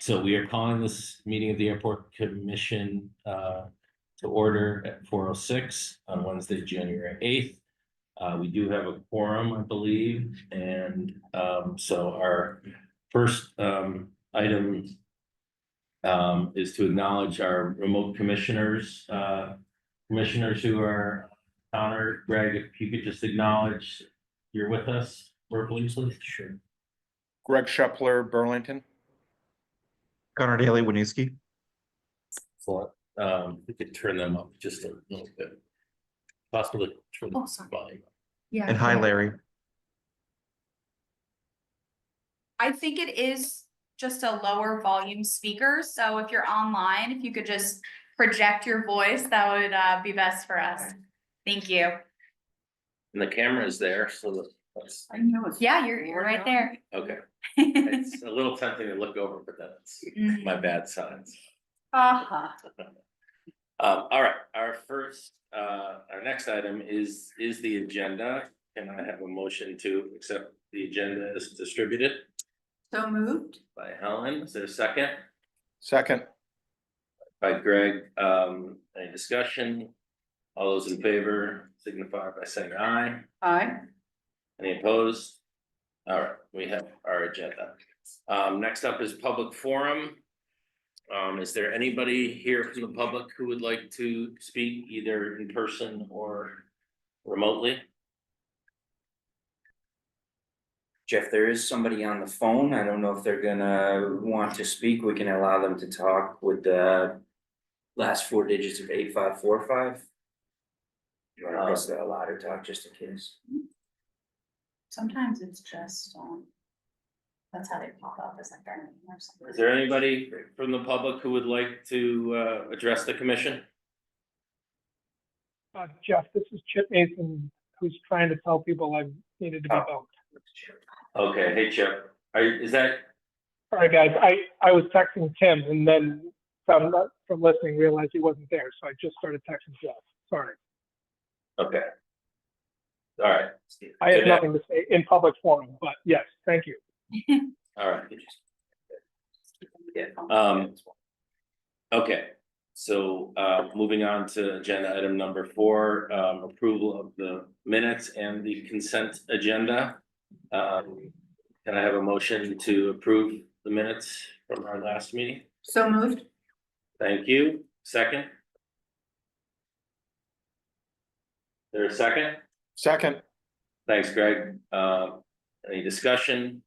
So we are calling this meeting of the Airport Commission to order at 4:06 on Wednesday, January 8th. We do have a quorum, I believe, and so our first item is to acknowledge our remote commissioners who are honored. Greg, if you could just acknowledge you're with us verbally, please. Sure. Greg Shepler, Burlington. Connor Daly, Winooski. So, we could turn them up just a little bit. Possibly turn the volume up. Yeah. And hi, Larry. I think it is just a lower volume speaker, so if you're online, if you could just project your voice, that would be best for us. Thank you. And the camera is there, so that's I know. Yeah, you're right there. okay. It's a little tempting to look over, but that's my bad signs. Uh-huh. All right, our next item is the agenda. Can I have a motion to accept the agenda as distributed So moved. by Helen? Is there a second? Second. By Greg. Any discussion? All those in favor signify by saying aye. Aye. Any opposed? All right, we have our agenda. Next up is public forum. Is there anybody here from the public who would like to speak either in person or remotely? Jeff, there is somebody on the phone. I don't know if they're gonna want to speak. We can allow them to talk with the last four digits of 8545. You wanna press that louder talk just in case? Sometimes it's just, that's how they pop up as like their name or something. Is there anybody from the public who would like to address the commission? Jeff, this is Chip Mason, who's trying to tell people I needed to be bumped. Okay, hey Chip, is that? All right, guys, I was texting Tim and then found out from listening, realized he wasn't there, so I just started texting Jeff. Sorry. Okay. All right. I have nothing to say in public forum, but yes, thank you. All right. Okay, so moving on to agenda item number 4, approval of the minutes and the consent agenda. Can I have a motion to approve the minutes from our last meeting? So moved. Thank you. Second? There a second? Second. Thanks, Greg. Any discussion?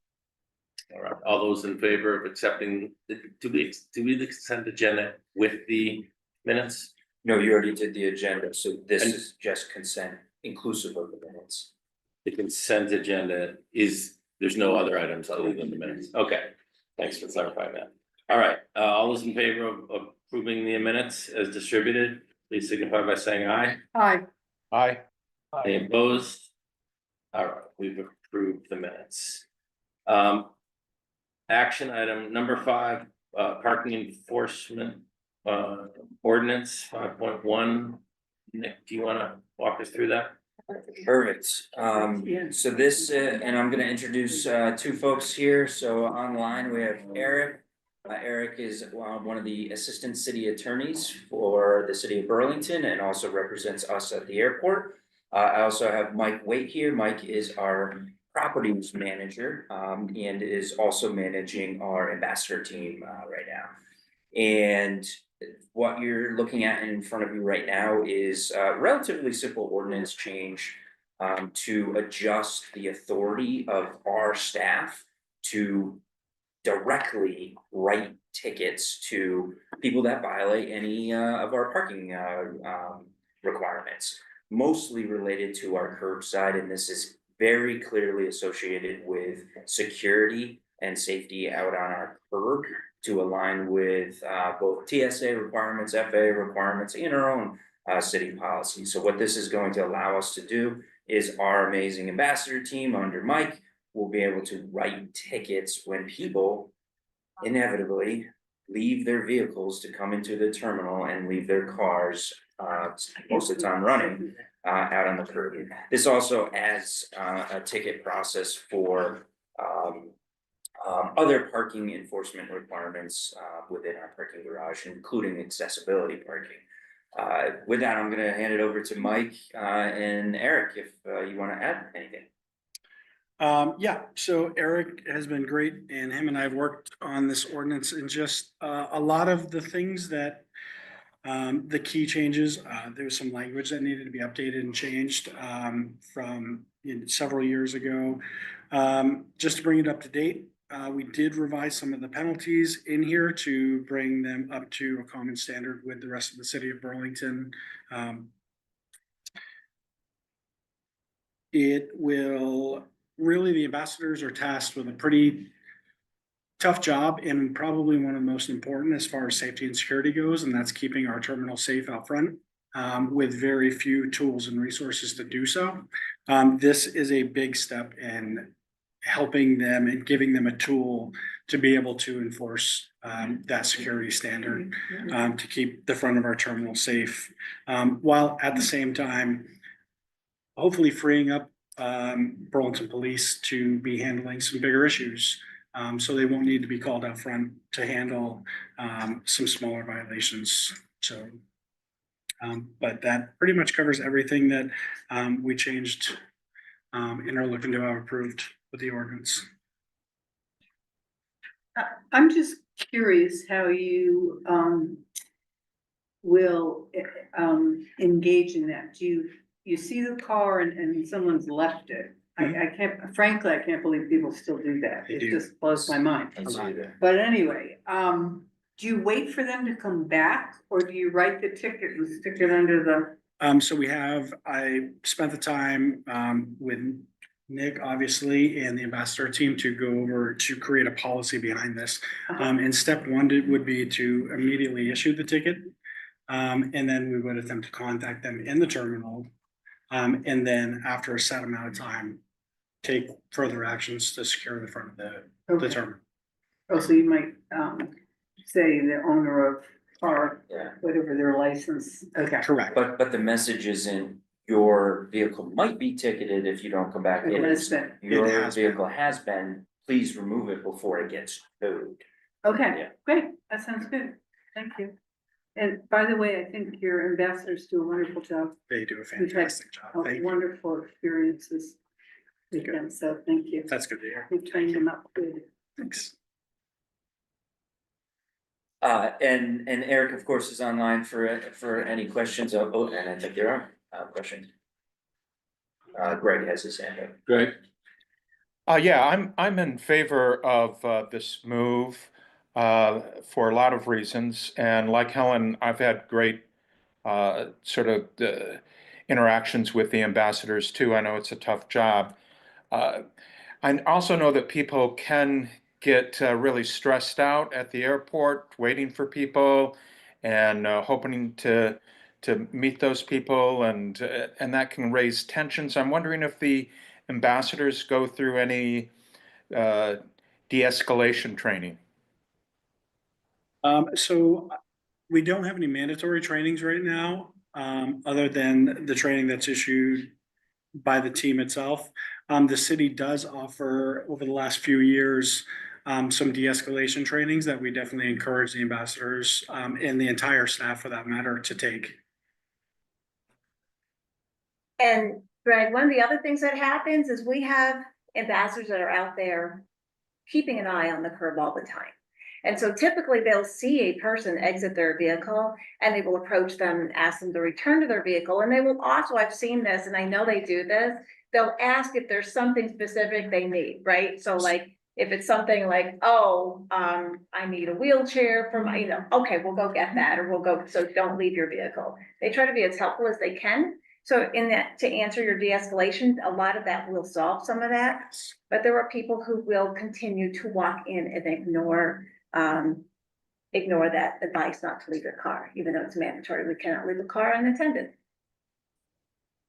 All right, all those in favor of accepting the consent agenda with the minutes? No, you already did the agenda, so this is just consent inclusive of the minutes. The consent agenda is, there's no other items other than the minutes. Okay, thanks for clarifying that. All right, all those in favor of approving the minutes as distributed, please signify by saying aye. Aye. Aye. Any opposed? All right, we've approved the minutes. Action item number 5, parking enforcement ordinance 5.1. Nick, do you want to walk us through that? Perfect. So this, and I'm gonna introduce 2 folks here. So online we have Eric. Eric is one of the assistant city attorneys for the city of Burlington and also represents us at the airport. I also have Mike Waite here. Mike is our properties manager and is also managing our ambassador team right now. And what you're looking at in front of you right now is a relatively simple ordinance change to adjust the authority of our staff to directly write tickets to people that violate any of our parking requirements, mostly related to our curbside, and this is very clearly associated with security and safety out on our curb to align with both TSA requirements, FAA requirements, and our own city policy. So what this is going to allow us to do is our amazing ambassador team under Mike will be able to write tickets when people inevitably leave their vehicles to come into the terminal and leave their cars most of the time running out on the curb. This also adds a ticket process for other parking enforcement requirements within our parking garage, including accessibility parking. With that, I'm gonna hand it over to Mike and Eric, if you wanna add anything. Yeah, so Eric has been great and him and I have worked on this ordinance and just a lot of the things that the key changes, there was some language that needed to be updated and changed from several years ago. Just to bring it up to date, we did revise some of the penalties in here to bring them up to a common standard with the rest of the city of Burlington. It will really, the ambassadors are tasked with a pretty tough job and probably one of the most important as far as safety and security goes, and that's keeping our terminal safe out front with very few tools and resources to do so. This is a big step in helping them and giving them a tool to be able to enforce that security standard to keep the front of our terminal safe, while at the same time, hopefully freeing up Burlington Police to be handling some bigger issues. So they won't need to be called out front to handle some smaller violations. So, but that pretty much covers everything that we changed and are looking to have approved with the ordinance. I'm just curious how you will engage in that. Do you see the car and someone's left it? I can't, frankly, I can't believe people still do that. It just blows my mind. But anyway, do you wait for them to come back or do you write the ticket and stick it under the? So I spent the time with Nick, obviously, and the ambassador team to go over to create a policy behind this. And step one would be to immediately issue the ticket. And then we would attempt to contact them in the terminal. And then after a set amount of time, take further actions to secure the front of the terminal. Oh, so you might say the owner of car, Yeah. whatever their license. Okay. Correct. But the message isn't your vehicle might be ticketed if you don't come back. It has been. Your It has been. vehicle has been, please remove it before it gets towed. Okay, Yeah. great. That sounds good. Thank you. And by the way, I think your ambassadors do a wonderful job. They do a We've had fantastic job. Thank you. wonderful experiences with them, so thank you. That's good to hear. We've trained them up good. Thanks. And Eric, of course, is online for any questions. Oh, and I think there are questions. Greg has his hand up. Greg? Yeah, I'm in favor of this move for a lot of reasons. And like Helen, I've had great sort of interactions with the ambassadors too. I know it's a tough job. I also know that people can get really stressed out at the airport, waiting for people and hoping to meet those people, and that can raise tensions. I'm wondering if the ambassadors go through any de-escalation training. So we don't have any mandatory trainings right now, other than the training that's issued by the team itself. The city does offer over the last few years some de-escalation trainings that we definitely encourage the ambassadors and the entire staff for that matter to take. And Greg, one of the other things that happens is we have ambassadors that are out there keeping an eye on the curb all the time. And so typically they'll see a person exit their vehicle and they will approach them and ask them to return to their vehicle. And they will also, I've seen this and I know they do this, they'll ask if there's something specific they need, right? So like, if it's something like, oh, I need a wheelchair for my, okay, we'll go get that, or we'll go, so don't leave your vehicle. They try to be as helpful as they can. So in that, to answer your de-escalation, a lot of that will solve some of that. But there are people who will continue to walk in and ignore that advice not to leave your car, even though it's mandatory. We cannot leave a car unattended.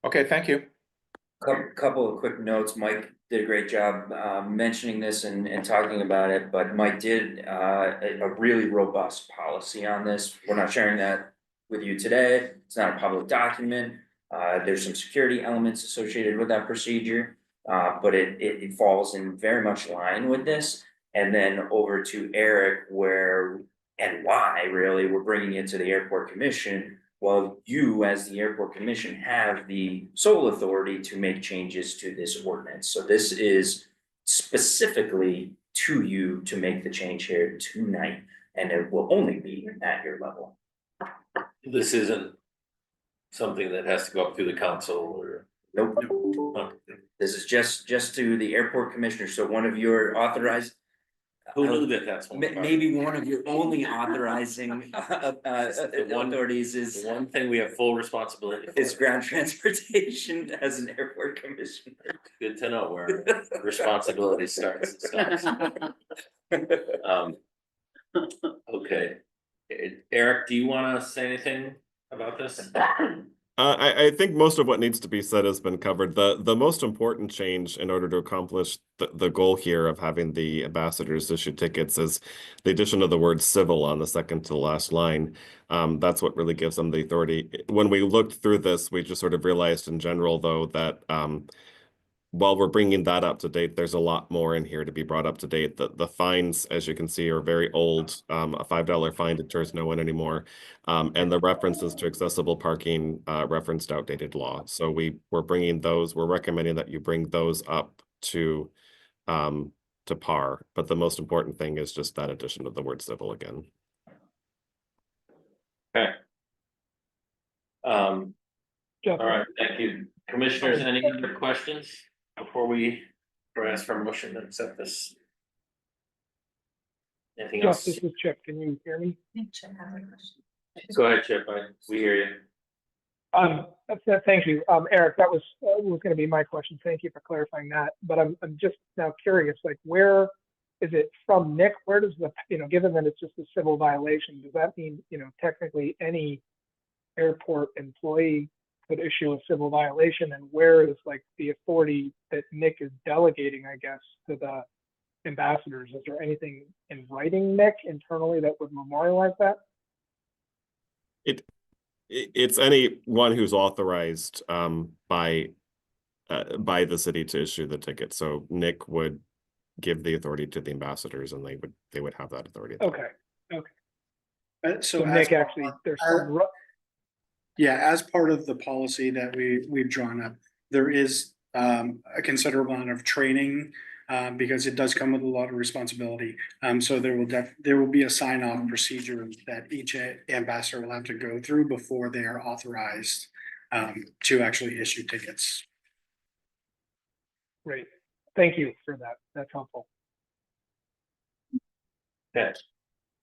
Okay, thank you. Couple of quick notes. Mike did a great job mentioning this and talking about it, but Mike did a really robust policy on this. We're not sharing that with you today. It's not a public document. There's some security elements associated with that procedure, but it falls in very much line with this. And then over to Eric, where and why really we're bringing it to the airport commission. Well, you as the airport commission have the sole authority to make changes to this ordinance. So this is specifically to you to make the change here tonight, and it will only be at your level. This isn't something that has to go up through the council or. Nope. This is just to the airport commissioner. So one of your authorized. Who knew that that's? Maybe one of your only authorizing authorities The is one thing we have full responsibility for. is ground transportation as an airport commissioner. Good to know where responsibility starts and stops. Okay. Eric, do you wanna say anything about this? I think most of what needs to be said has been covered. The most important change in order to accomplish the goal here of having the ambassadors issue tickets is the addition of the word civil on the second to the last line. That's what really gives them the authority. When we looked through this, we just sort of realized in general, though, that while we're bringing that up to date, there's a lot more in here to be brought up to date. The fines, as you can see, are very old. A $5 fine deters no one anymore. And the references to accessible parking referenced outdated law. So we're bringing those. We're recommending that you bring those up to par. But the most important thing is just that addition of the word civil again. Okay. All right, thank you. Commissioners, any other questions before we ask for a motion to accept this? Anything Jeff, else? this is Chip. Can you hear me? Go ahead, Chip. We hear you. Thank you. Eric, that was going to be my question. Thank you for clarifying that. But I'm just now curious, like, where is it from, Nick? Where does the, given that it's just a civil violation, does that mean, technically any airport employee could issue a civil violation? And where is like the authority that Nick is delegating, I guess, to the ambassadors? Is there anything in writing, Nick, internally that would memorialize that? It's anyone who's authorized by the city to issue the ticket. So Nick would give the authority to the ambassadors, and they would have that authority. Okay. So Nick, actually, there's some. Yeah, as part of the policy that we've drawn up, there is a considerable amount of training because it does come with a lot of responsibility. So there will be a sign-off procedure that each ambassador will have to go through before they are authorized to actually issue tickets. Great. Thank you for that. That's helpful. Okay.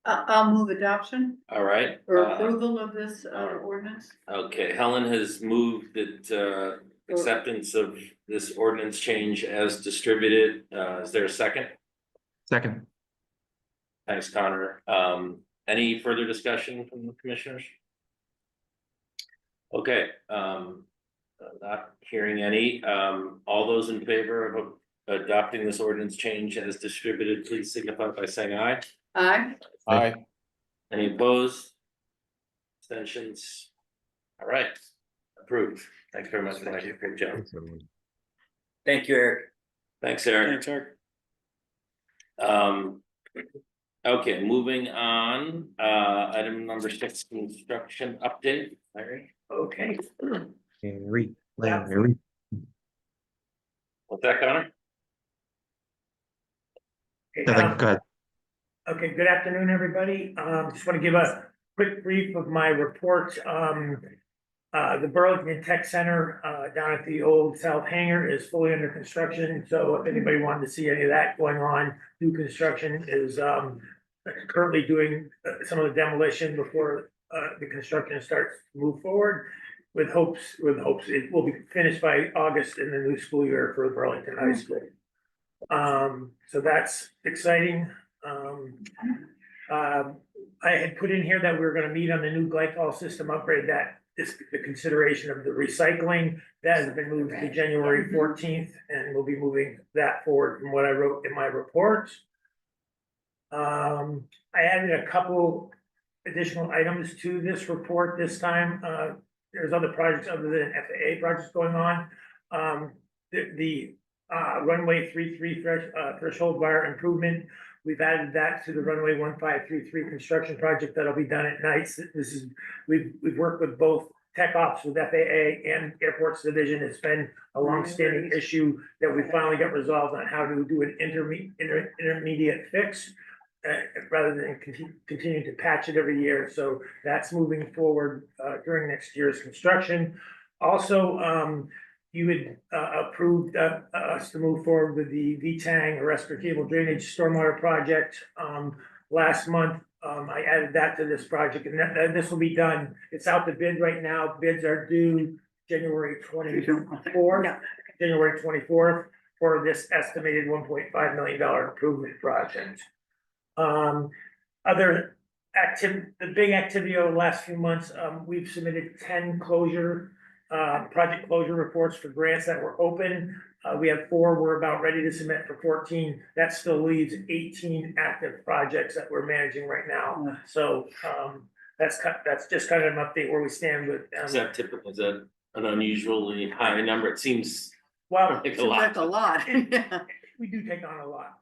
I'll move adoption All right. or approval of this ordinance. Okay, Helen has moved that acceptance of this ordinance change as distributed. Is there a second? Second. Thanks, Connor. Any further discussion from the commissioners? Okay, not hearing any. All those in favor of adopting this ordinance change as distributed, please signify by saying aye. Aye. Aye. Any opposed? Abstentions? All right, approved. Thanks very much. Thank you. Great job. Thank you, Eric. Thanks, Eric. Thanks, Eric. Okay, moving on, item number 6, construction update, Larry. Okay. Larry. What's that, Connor? Nothing, go ahead. Okay, good afternoon, everybody. Just want to give a quick brief of my report. The Burlington Tech Center down at the old South Hangar is fully under construction. So if anybody wanted to see any of that going on, new construction is currently doing some of the demolition before the construction starts to move forward. With hopes it will be finished by August in the new school year for Burlington High School. So that's exciting. I had put in here that we were going to meet on the new glycol system upgrade. That is the consideration of the recycling. That has been moved to January 14th, and we'll be moving that forward from what I wrote in my report. I added a couple additional items to this report this time. There's other projects other than FAA projects going on. The runway 33 threshold wire improvement We've added that to the runway 1533 construction project that'll be done at nights. We've worked with both tech ops with FAA and Airports Division. It's been a longstanding issue that we finally got resolved on how to do an intermediate fix. Rather than continue to patch it every year. So that's moving forward during next year's construction. Also, you had approved us to move forward with the VTANG arrestor cable drainage stormwater project last month. I added that to this project, and this will be done. It's out to bid right now. Bids are due January 24th, January 24th for this estimated $1.5 million improvement project. Other activity, the big activity over the last few months, we've submitted 10 project closure reports for grants that were open. We have 4 we're about ready to submit for 14. That still leaves 18 active projects that we're managing right now. So, that's just kind of an update where we stand with. Is that typical? Is that an unusually high number? It seems Well, like a lot. we do take on a lot.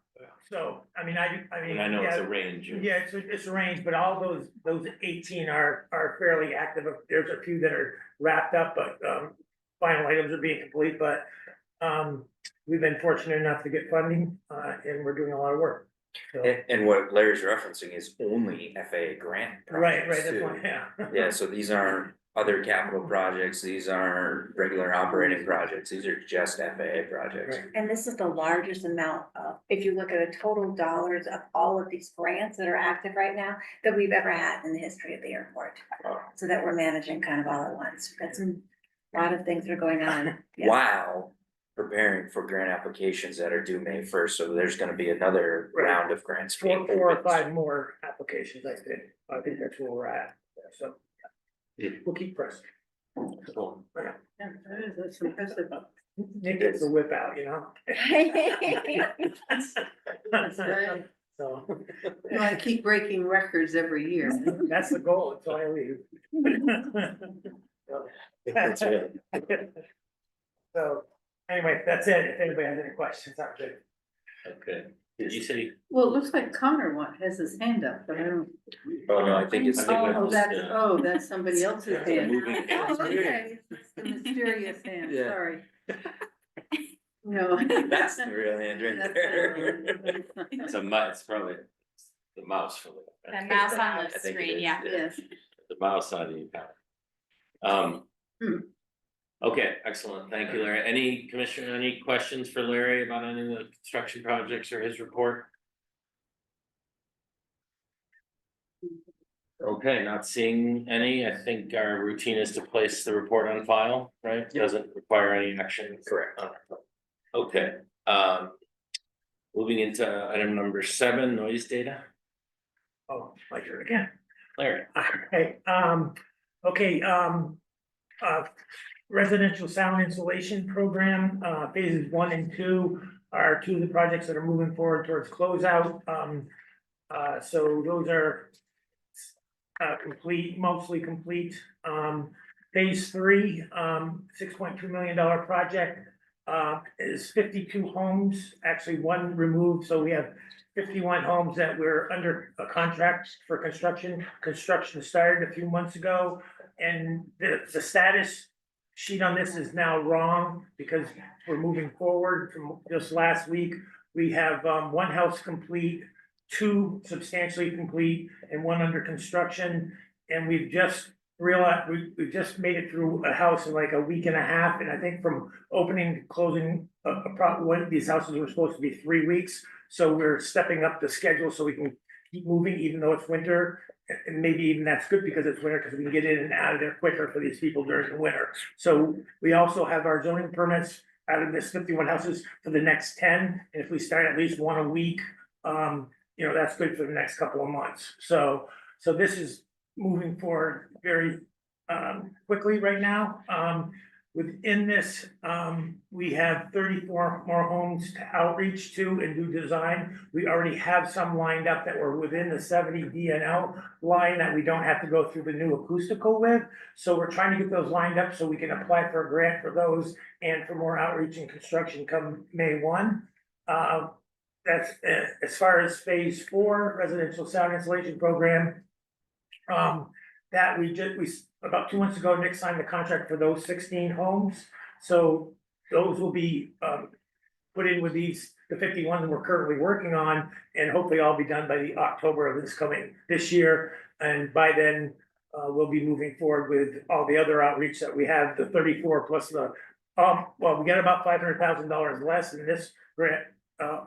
So, I mean, I And I know it's a range. Yeah, it's a range, but all those 18 are fairly active. There's a few that are wrapped up, but final items are being complete, but we've been fortunate enough to get funding and we're doing a lot of work. So, And what Larry's referencing is only FAA grant right, projects that's too. one, yeah. Yeah, so these aren't other capital projects, these aren't regular operating projects, these are just FAA projects. Right. And this is the largest amount of, if you look at the total dollars of all of these grants that are active right now, that we've ever had in the history of the airport. So that we're managing kind of all at once. That's a lot of things are going on. Yeah. Wow. Preparing for grant applications that are due May 1st, so there's gonna be another Right. round of grants. 4 being or opened. 5 more applications, I think that's where we're at. So we'll keep pressing. Cool. Yeah. That's impressive. Nick gets the whip out, you know? That's right. So, You want to keep breaking records every year. that's the goal until I leave. That's it. So, anyway, that's it. If anybody has any questions, I'm good. Okay. Did you say? Well, it looks like Connor has his hand up, but I don't. Oh, no, I think it's. That's somebody else's That's a hand. moving hand. Oh, okay, it's the mysterious hand, Yeah. sorry. No. That's the real hand right That's there. It's it's probably the mouse for The the, mouse on I the think it screen, is, yeah. Yes. the mouse on the account. Okay, excellent. Thank you, Larry. Any commissioner, any questions for Larry about any of the construction projects or his report? Okay, not seeing any. I think our routine is to place the report on file, right? Doesn't require any action. Correct. Okay, moving into item number 7, noise data. Oh, my turn again. Larry. Okay, residential sound insulation program, phases 1 and 2 are 2 of the projects that are moving forward towards closeout. So those are complete, mostly complete. Phase 3, $6.2 million project, is 52 homes, actually 1 removed, so we have 51 homes that we're under a contract for construction. Construction started a few months ago, and the status sheet on this is now wrong because we're moving forward from just last week. We have 1 house complete, 2 substantially complete, and 1 under construction. And we've just realized, we've just made it through a house in like a week and a half, and I think from opening to closing, one of these houses were supposed to be 3 weeks. So we're stepping up the schedule so we can keep moving even though it's winter. And maybe even that's good because it's winter, because we can get in and out of there quicker for these people during the winter. So we also have our zoning permits out of this 51 houses for the next 10. And if we start at least 1 a week, you know, that's good for the next couple of months. So this is moving forward very quickly right now. Within this, we have 34 more homes to outreach to and do design. We already have some lined up that were within the 70 DNL line that we don't have to go through the new acoustical with. So we're trying to get those lined up so we can apply for a grant for those and for more outreach and construction come May 1. that's, as far as phase 4 residential sound insulation program. That about 2 months ago, Nick signed the contract for those 16 homes. So those will be, put in with the 51 that we're currently working on, and hopefully all be done by the October of this year. And by then, we'll be moving forward with all the other outreach that we have, the 34 plus the, well, we got about $500,000 less in this grant,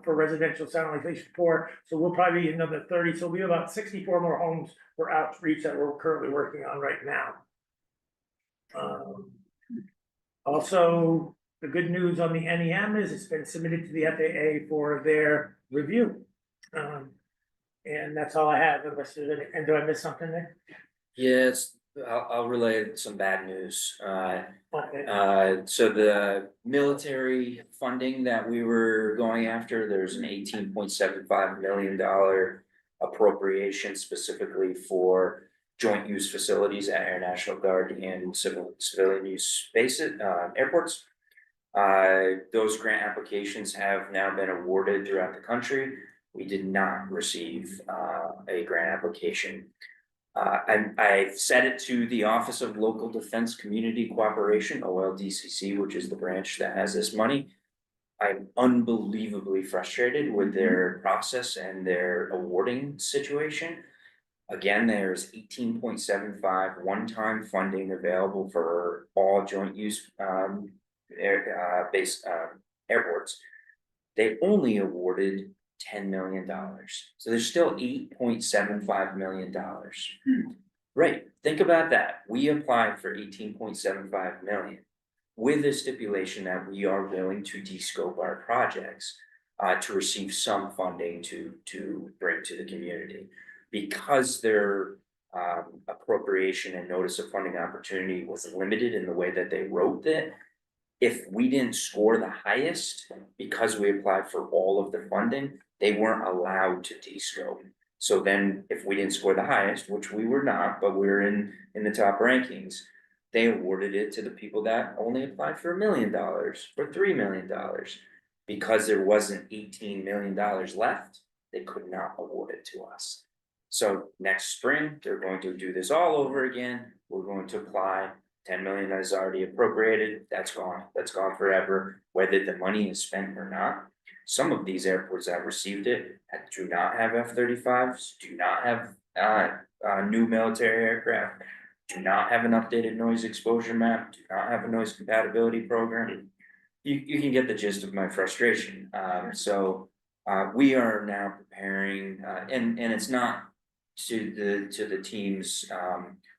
for residential sound insulation 4, so we'll probably be another 30, so we'll be about 64 more homes for outreach that we're currently working on right now. Also, the good news on the NEM is it's been submitted to the FAA for their review. And that's all I have, unless there's any, and do I miss something there? Yes, I'll relay some bad news. Okay. So the military funding that we were going after, there's an $18.75 million appropriation specifically for joint use facilities at Air National Guard and civilian use bases, airports. Those grant applications have now been awarded throughout the country. We did not receive a grant application. I've sent it to the Office of Local Defense Community Cooperation, OLDCC, which is the branch that has this money. I'm unbelievably frustrated with their process and their awarding situation. Again, there's 18.75 one-time funding available for all joint use airports. They only awarded $10 million. So there's still $8.75 million. Right, think about that. We applied for 18.75 million with a stipulation that we are willing to de-scope our projects to receive some funding to bring to the community. Because their appropriation and notice of funding opportunity was limited in the way that they wrote it, if we didn't score the highest, because we applied for all of the funding, they weren't allowed to de-scope. So then if we didn't score the highest, which we were not, but we were in the top rankings, they awarded it to the people that only applied for $1 million, for $3 million. Because there wasn't $18 million left, they could not award it to us. So next spring, they're going to do this all over again. We're going to apply. 10 million is already appropriated. That's gone forever, whether the money is spent or not. Some of these airports that received it do not have F-35s, do not have new military aircraft, do not have an updated noise exposure map, do not have a noise compatibility program. You can get the gist of my frustration. So we are now preparing, and it's not to the team's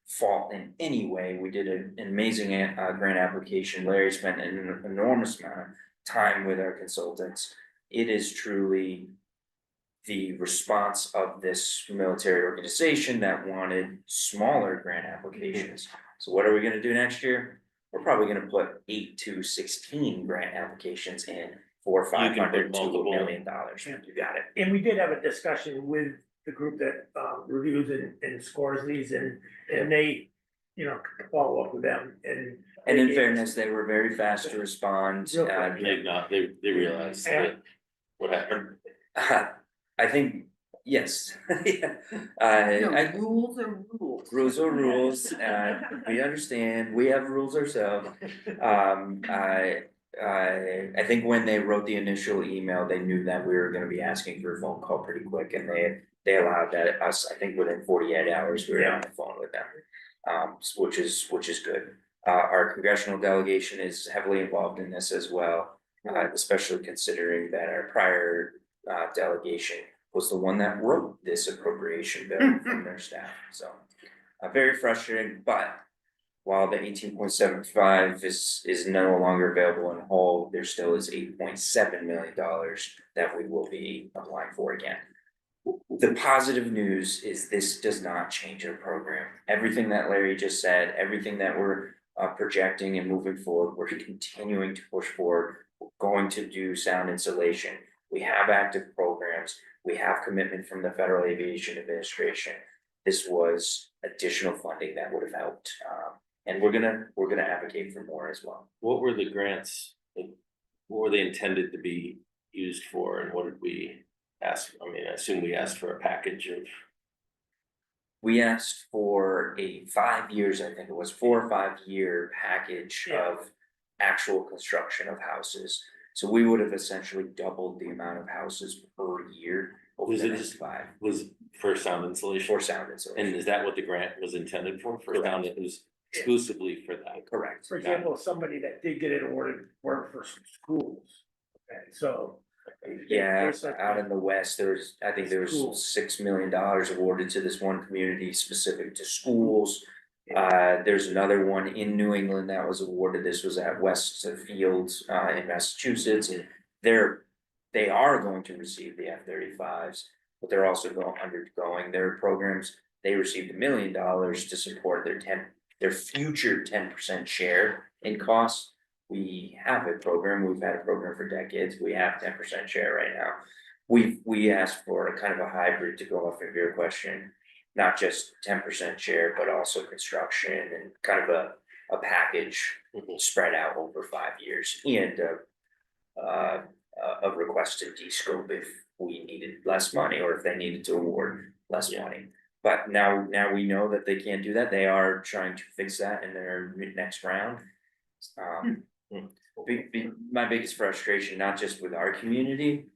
fault in any way. We did an amazing grant application. Larry spent an enormous amount of time with our consultants. It is truly the response of this military organization that wanted smaller grant applications. So what are we gonna do next year? We're probably gonna put 8 to 16 grant applications in for $500 to $1 million. You got it. And we did have a discussion with the group that reviews and scores these, and they, follow up with them, and in fairness, they were very fast to respond. They realized that what happened. I think, yes. Rules are rules. Rules are rules, we understand, we have rules ourselves. I think when they wrote the initial email, they knew that we were gonna be asking for a phone call pretty quick, and they allowed that us, I think within 48 hours, we were on the phone with them. Which is good. Our congressional delegation is heavily involved in this as well, especially considering that our prior delegation was the one that wrote this appropriation bill from their staff. So very frustrating, but while the 18.75 is no longer available in whole, there still is $8.7 million that we will be applying for again. The positive news is this does not change our program. Everything that Larry just said, everything that we're projecting and moving forward, we're continuing to push forward. We're going to do sound insulation. We have active programs. We have commitment from the Federal Aviation Administration. This was additional funding that would have helped, and we're gonna advocate for more as well. What were the grants? What were they intended to be used for, and what did we ask, I mean, I assume we asked for a package of, We asked for a 5 years, I think it was 4 or 5 year package Yeah. of actual construction of houses. So we would have essentially doubled the amount of houses per year over Was the it next just- 5 was for sound insulation? for sound insulation. And is that what the grant was intended for sound? It was exclusively for that? Correct. For example, somebody that did get it awarded worked for some schools. Okay, so. Yeah, there's like- out in the west, I think there Cool. was $6 million awarded to this one community specific to schools. There's another one in New England that was awarded, this was at Westfield, in Massachusetts. They are going to receive the F-35s, but they're also undergoing their programs. They received $1 million to support their future 10% share in costs. We have a program, we've had a program for decades, we have 10% share right now. We asked for a kind of a hybrid, to go off of your question, not just 10% share, but also construction and kind of a package spread out over 5 years, and a request to descope if we needed less money or if they needed to award less money. But now we know that they can't do that. They are trying to fix that in their next round. My biggest frustration, not just with our community,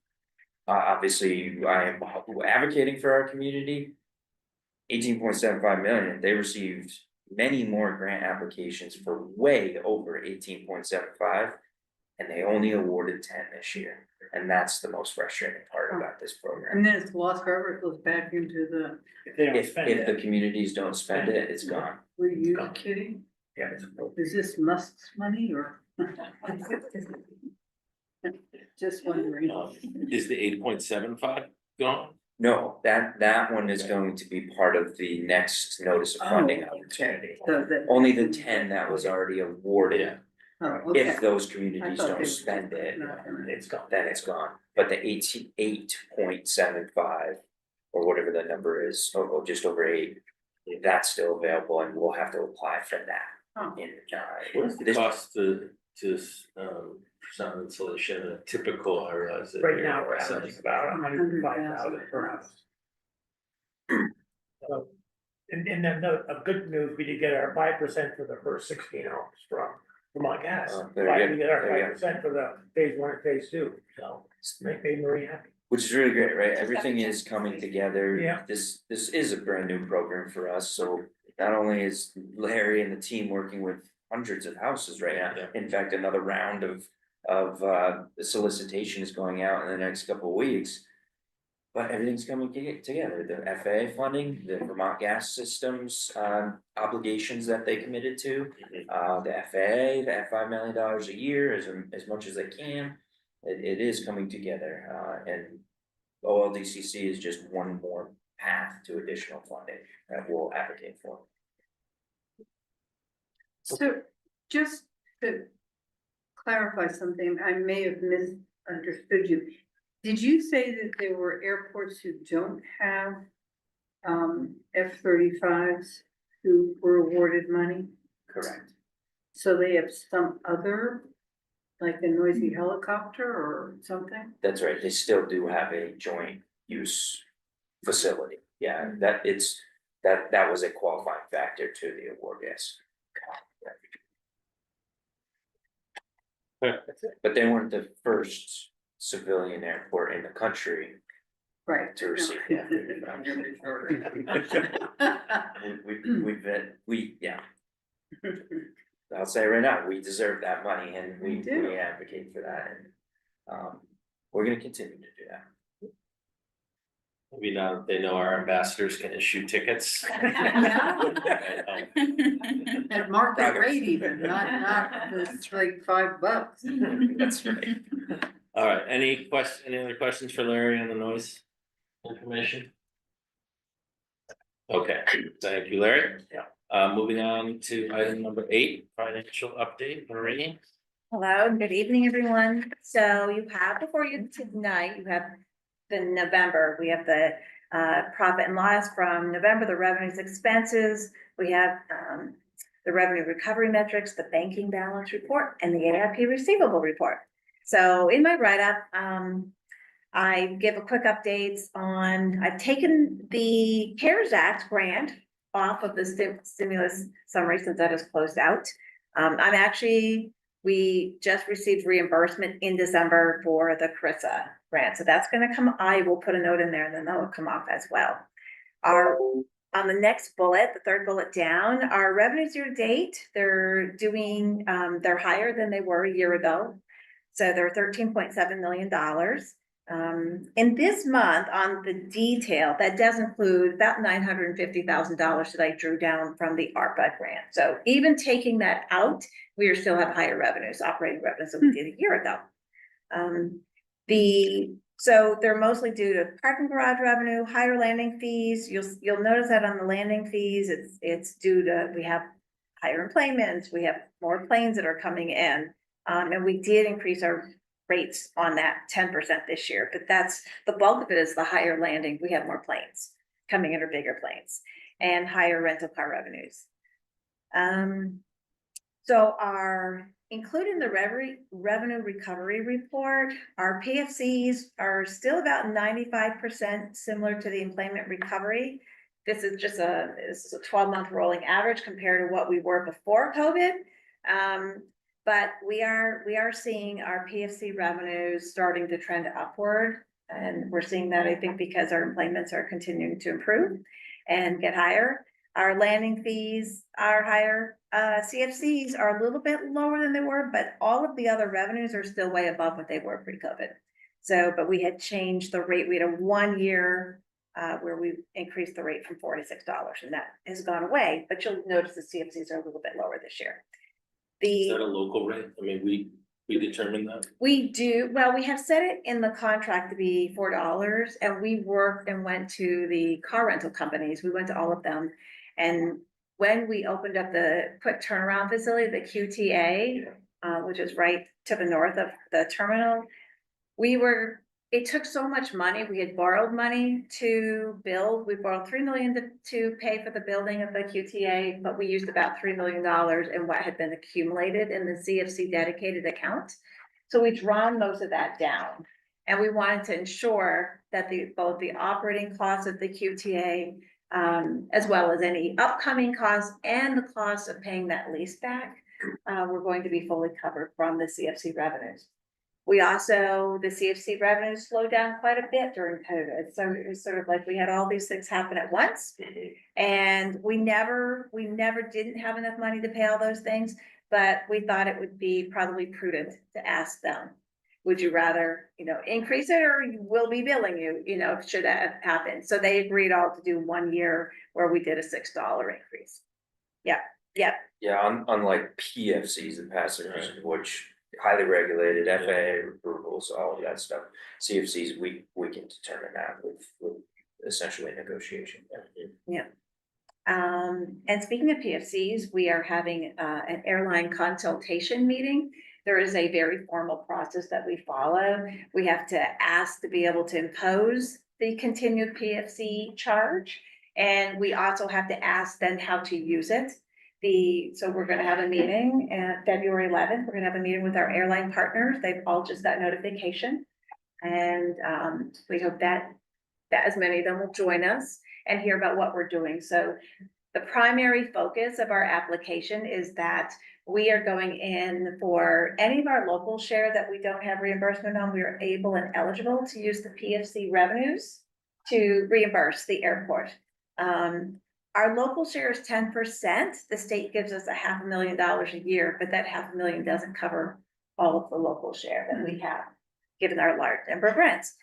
obviously I am advocating for our community. 18.75 million, they received many more grant applications for way over 18.75. And they only awarded 10 this year, and that's the most frustrating part about this program. And then it's lost forever, it goes back into the, If they don't If spend the it. communities don't spend it, it's gone. were you kidding? Yeah, it's- Is this Musk's money or? Just wondering. Is the 8.75 gone? No, that one is going to be part of the next notice of funding Oh, opportunity. So that. Only the 10 that was already awarded, Oh, okay. if those I communities thought they don't were spend it, not gonna- It's gone. then it's gone. But the 88.75, or whatever the number is, or just over 8, that's still available, and we'll have to apply for that. Oh. What's the This- cost to sound insulation, a typical, I realize it. Right now, we're averaging about 105,000 per house. So, and then a good news, we did get our 5% for the first 16 homes from Vermont Gas. Oh, very good, We get our very good. 5% for the phase 1 and phase 2, so make me very happy. Which is really great, right? Everything is coming together. Yeah. This is a brand new program for us, so not only is Larry and the team working with hundreds of houses right now. Yeah. In fact, another round of the solicitation is going out in the next couple of weeks. But everything's coming together, the FAA funding, the Vermont Gas Systems obligations that they committed to. The FAA, that $5 million a year, as much as they can, it is coming together, and OLDCC is just one more path to additional funding that we'll advocate for. So just to clarify something, I may have misunderstood you. Did you say that there were airports who don't have F-35s who were awarded money? Correct. So they have some other, like a noisy helicopter or something? That's right, they still do have a joint use facility, yeah, that was a qualifying factor to the award, yes. But they weren't the first civilian airport in the country Right. to receive the F-35. Yeah. I'll say right now, we deserve that money, and We we do. advocate for that, and we're gonna continue to do that. Maybe now that they know our ambassadors can issue tickets. At market rate even, not this like $5. That's right. All right, any other questions for Larry on the noise information? Okay, thank you, Larry. Yeah. Moving on to item number 8, financial update, Marie. Hello, good evening, everyone. So you have before you tonight, you have the November, we have the profit and loss from November, the revenues, expenses. We have the revenue recovery metrics, the banking balance report, and the ARP receivable report. So in my write-up, I give a quick updates on, I've taken the CARES Act grant off of the stimulus summary since that is closed out. We just received reimbursement in December for the CRISA grant, so that's gonna come, I will put a note in there and then that will come off as well. On the next bullet, the third bullet down, our revenues year to date, they're doing, they're higher than they were a year ago. So they're $13.7 million. In this month, on the detail, that does include about $950,000 that I drew down from the ARPA grant. So even taking that out, we still have higher revenues, operating revenues than we did a year ago. So they're mostly due to parking garage revenue, higher landing fees. You'll notice that on the landing fees, it's due to, we have higher employments, we have more planes that are coming in. And we did increase our rates on that 10% this year, but that's the bulk of it is the higher landing. We have more planes coming in, or bigger planes, and higher rental car revenues. So including the revenue recovery report, our PFCs are still about 95% similar to the employment recovery. This is just a 12-month rolling average compared to what we were before COVID. But we are seeing our PFC revenues starting to trend upward. And we're seeing that, I think, because our employments are continuing to improve and get higher. Our landing fees are higher. CFCs are a little bit lower than they were, but all of the other revenues are still way above what they were pre-COVID. So, but we had changed the rate. We had a 1 year where we increased the rate from $4 to $6, and that has gone away. But you'll notice the CFCs are a little bit lower this year. Is that a local rate? I mean, we determine that? We do. Well, we have set it in the contract to be $4, and we worked and went to the car rental companies. We went to all of them. And when we opened up the quick turnaround facility, the QTA, which is right to the north of the terminal, it took so much money. We had borrowed money to build. We borrowed $3 million to pay for the building of the QTA, but we used about $3 million in what had been accumulated in the CFC dedicated account. So we've drawn most of that down. And we wanted to ensure that both the operating costs of the QTA, as well as any upcoming costs and the cost of paying that lease back, were going to be fully covered from the CFC revenues. We also, the CFC revenues slowed down quite a bit during COVID. So it was sort of like we had all these things happen at once, and we never didn't have enough money to pay all those things, but we thought it would be probably prudent to ask them, would you rather, increase it, or we'll be billing you, should that happen? So they agreed all to do 1 year where we did a $6 increase. Yeah. Yeah, unlike PFCs and passengers, which highly regulated, FAA approvals, all of that stuff. CFCs, we can determine that with essentially negotiation. Yeah. And speaking of PFCs, we are having an airline consultation meeting. There is a very formal process that we follow. We have to ask to be able to impose the continued PFC charge, and we also have to ask then how to use it. So we're going to have a meeting at February 11th. We're going to have a meeting with our airline partners. They've all just got notification, and we hope that as many of them will join us and hear about what we're doing. So the primary focus of our application is that we are going in for any of our local share that we don't have reimbursement on. We are able and eligible to use the PFC revenues to reimburse the airport. Our local share is 10%. The state gives us $500,000 a year, but that $500,000 doesn't cover all of the local share that we have, given our large number of rents.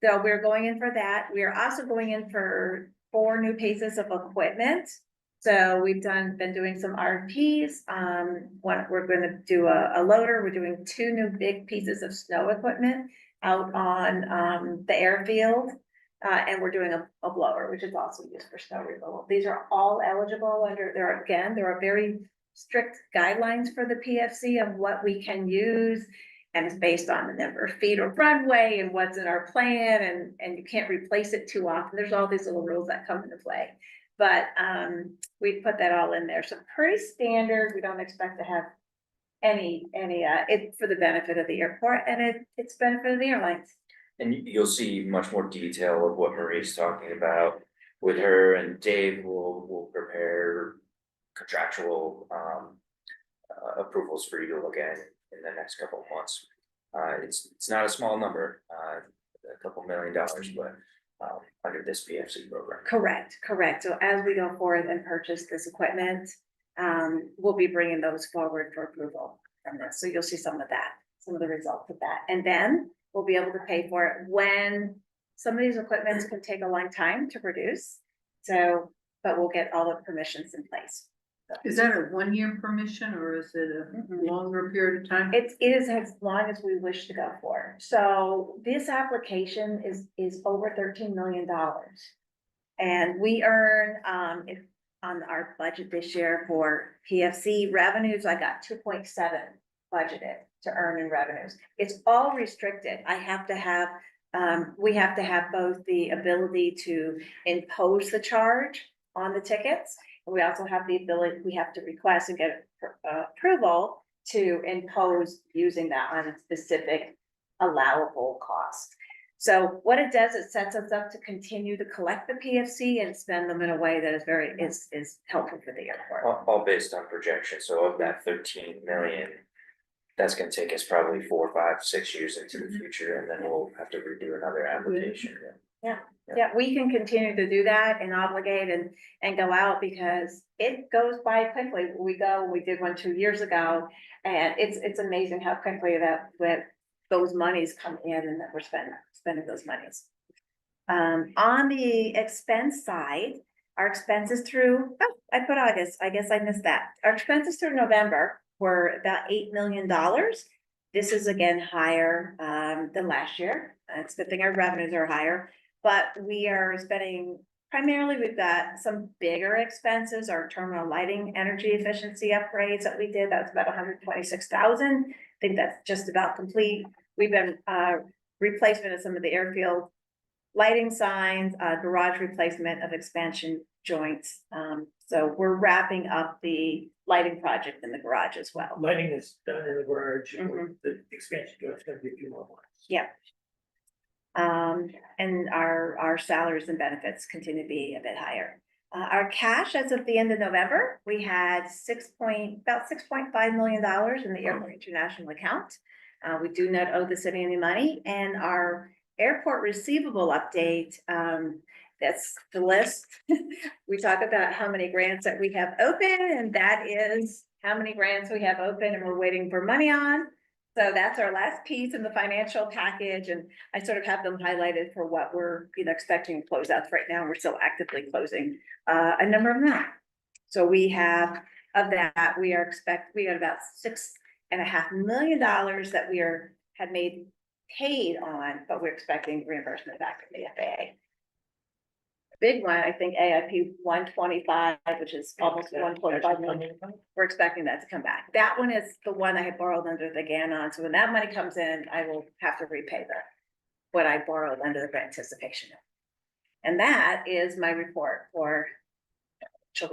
So we're going in for that. We are also going in for 4 new pieces of equipment. So we've been doing some RFPs. We're going to do a loader. We're doing 2 new big pieces of snow equipment out on the airfield. And we're doing a blower, which is also used for snow removal. These are all eligible under there are very strict guidelines for the PFC of what we can use. And it's based on the number of feet of runway and what's in our plan, and you can't replace it too often. There's all these little rules that come into play. But we put that all in there. So pretty standard. We don't expect to have any it for the benefit of the airport, and it's benefit of the airlines. and you'll see much more detail of what Marie's talking about with her, and Dave will prepare contractual approvals for you to look at in the next couple of months. It's not a small number, a couple $1 million, but under this PFC program. Correct. So as we go forward and purchase this equipment, we'll be bringing those forward for approval from this. So you'll see some of that, some of the results of that. And then we'll be able to pay for it when some of these equipments can take a long time to produce. So, but we'll get all the permissions in place. Is that a 1-year permission or is it a longer period of time? It is as long as we wish to go for. So this application is over $13 million. And we earn, if on our budget this year for PFC revenues, I got 2.7 budgeted to earn in revenues. It's all restricted. I have to have, we have to have both the ability to impose the charge on the tickets. We also have the ability, we have to request and get approval to impose using that on a specific allowable cost. So what it does, it sets us up to continue to collect the PFC and spend them in a way that is very, is helpful for the airport. All based on projection, so of that 13 million, that's gonna take us probably 4, 5, 6 years into the future, and then we'll have to redo another application. Yeah, we can continue to do that and obligate and go out because it goes by quickly. We did one 2 years ago, and it's amazing how quickly that those monies come in and that we're spending those monies. On the expense side, our expenses through, I put August, I guess I missed that. Our expenses through November were about $8 million. This is again higher than last year. It's a good thing our revenues are higher. But we are spending, primarily we've got some bigger expenses, our terminal lighting energy efficiency upgrades that we did, that's about 126,000. I think that's just about complete. We've been replacement of some of the airfield lighting signs, garage replacement of expansion joints. So we're wrapping up the lighting project in the garage as well. Lighting is done in the garage, the expansion goes gonna be a few more months. Yeah. And our salaries and benefits continue to be a bit higher. Our cash as of the end of November, we had about $6.5 million in the airport international account. We do not owe the city any money, and our airport receivable update, that's the list. We talk about how many grants that we have open, and that is how many grants we have open and we're waiting for money on. So that's our last piece in the financial package, and I sort of have them highlighted for what we're expecting closeouts right now. We're still actively closing a number of them. So we have of that we got about $6.5 million that we had made paid on, but we're expecting reimbursement back from the FAA. Big one, I think AIP 125, which is almost 1.5 million. We're expecting that to come back. That one is the one I had borrowed under the GAN on. So when that money comes in, I will have to repay what I borrowed under the anticipation. And that is my report for this.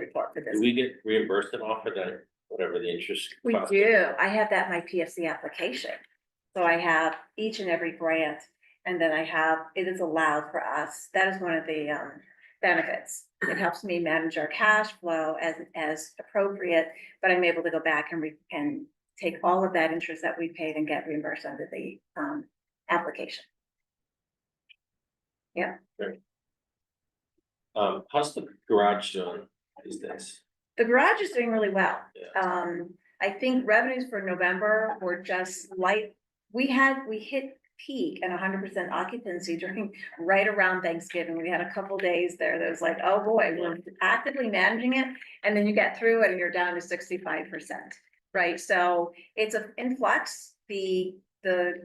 Do we get reimbursed off of that, whatever the interest? We cost? do. I have that in my PFC application. So I have each and every grant, and then it is allowed for us. That is one of the benefits. It helps me manage our cash flow as appropriate, but I'm able to go back and take all of that interest that we paid and get reimbursed under the application. Yeah. Great. How's the garage doing these days? The garage is doing really well. Yeah. I think revenues for November were just light. We hit peak and 100% occupancy during right around Thanksgiving. We had a couple days there that was like, oh boy, we're actively managing it. And then you get through it and you're down to 65%, right? So it's an influx. The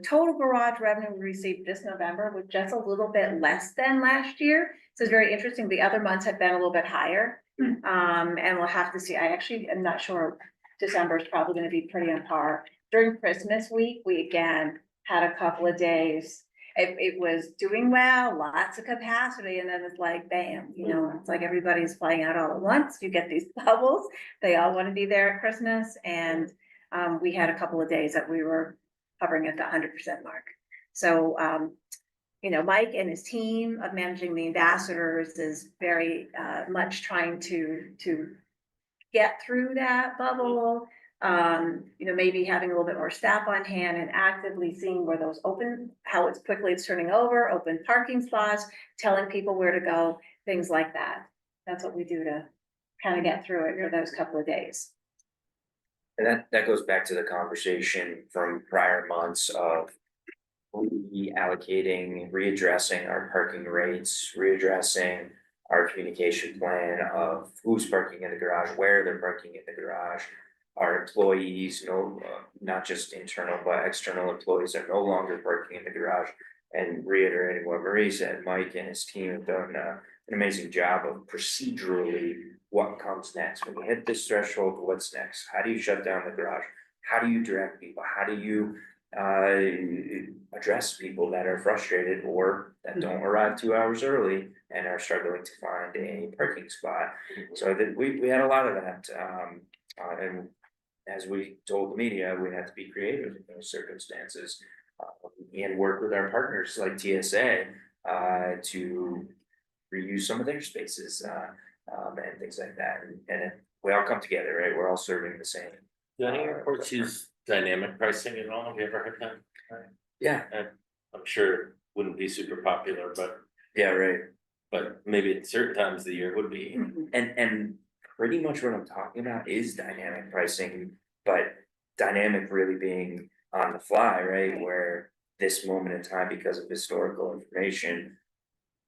total garage revenue we received this November was just a little bit less than last year. So it's very interesting. The other months have been a little bit higher. And we'll have to see. I actually am not sure. December is probably going to be pretty on par. During Christmas week, we again had a couple of days. It was doing well, lots of capacity, and then it's like, bam, it's like everybody's flying out all at once. You get these bubbles. They all want to be there at Christmas, and we had a couple of days that we were hovering at the 100% mark. So Mike and his team of managing the ambassadors is very much trying to get through that bubble. Maybe having a little bit more staff on hand and actively seeing where those open, how it's quickly it's turning over, open parking spots, telling people where to go, things like that. That's what we do to kind of get through it for those couple of days. And that goes back to the conversation from prior months of reallocating, readdressing our parking rates, readdressing our communication plan of who's parking in the garage, where they're parking in the garage. Our employees, not just internal, but external employees are no longer parking in the garage. And reiterating what Marie said, Mike and his team have done an amazing job of procedurally what comes next. When you hit this threshold, what's next? How do you shut down the garage? How do you direct people? How do you address people that are frustrated or that don't arrive 2 hours early and are struggling to find a parking spot? So that we had a lot of that. And as we told the media, we had to be creative in those circumstances and work with our partners like TSA to reuse some of their spaces and things like that. And we all come together, right? We're all serving the same. Do any airports use dynamic pricing at all? Have you ever heard that? Yeah. I'm sure it wouldn't be super popular, but Yeah, right. but maybe at certain times of the year would be. And pretty much what I'm talking about is dynamic pricing, but dynamic really being on the fly, right? Where this moment in time, because of historical information,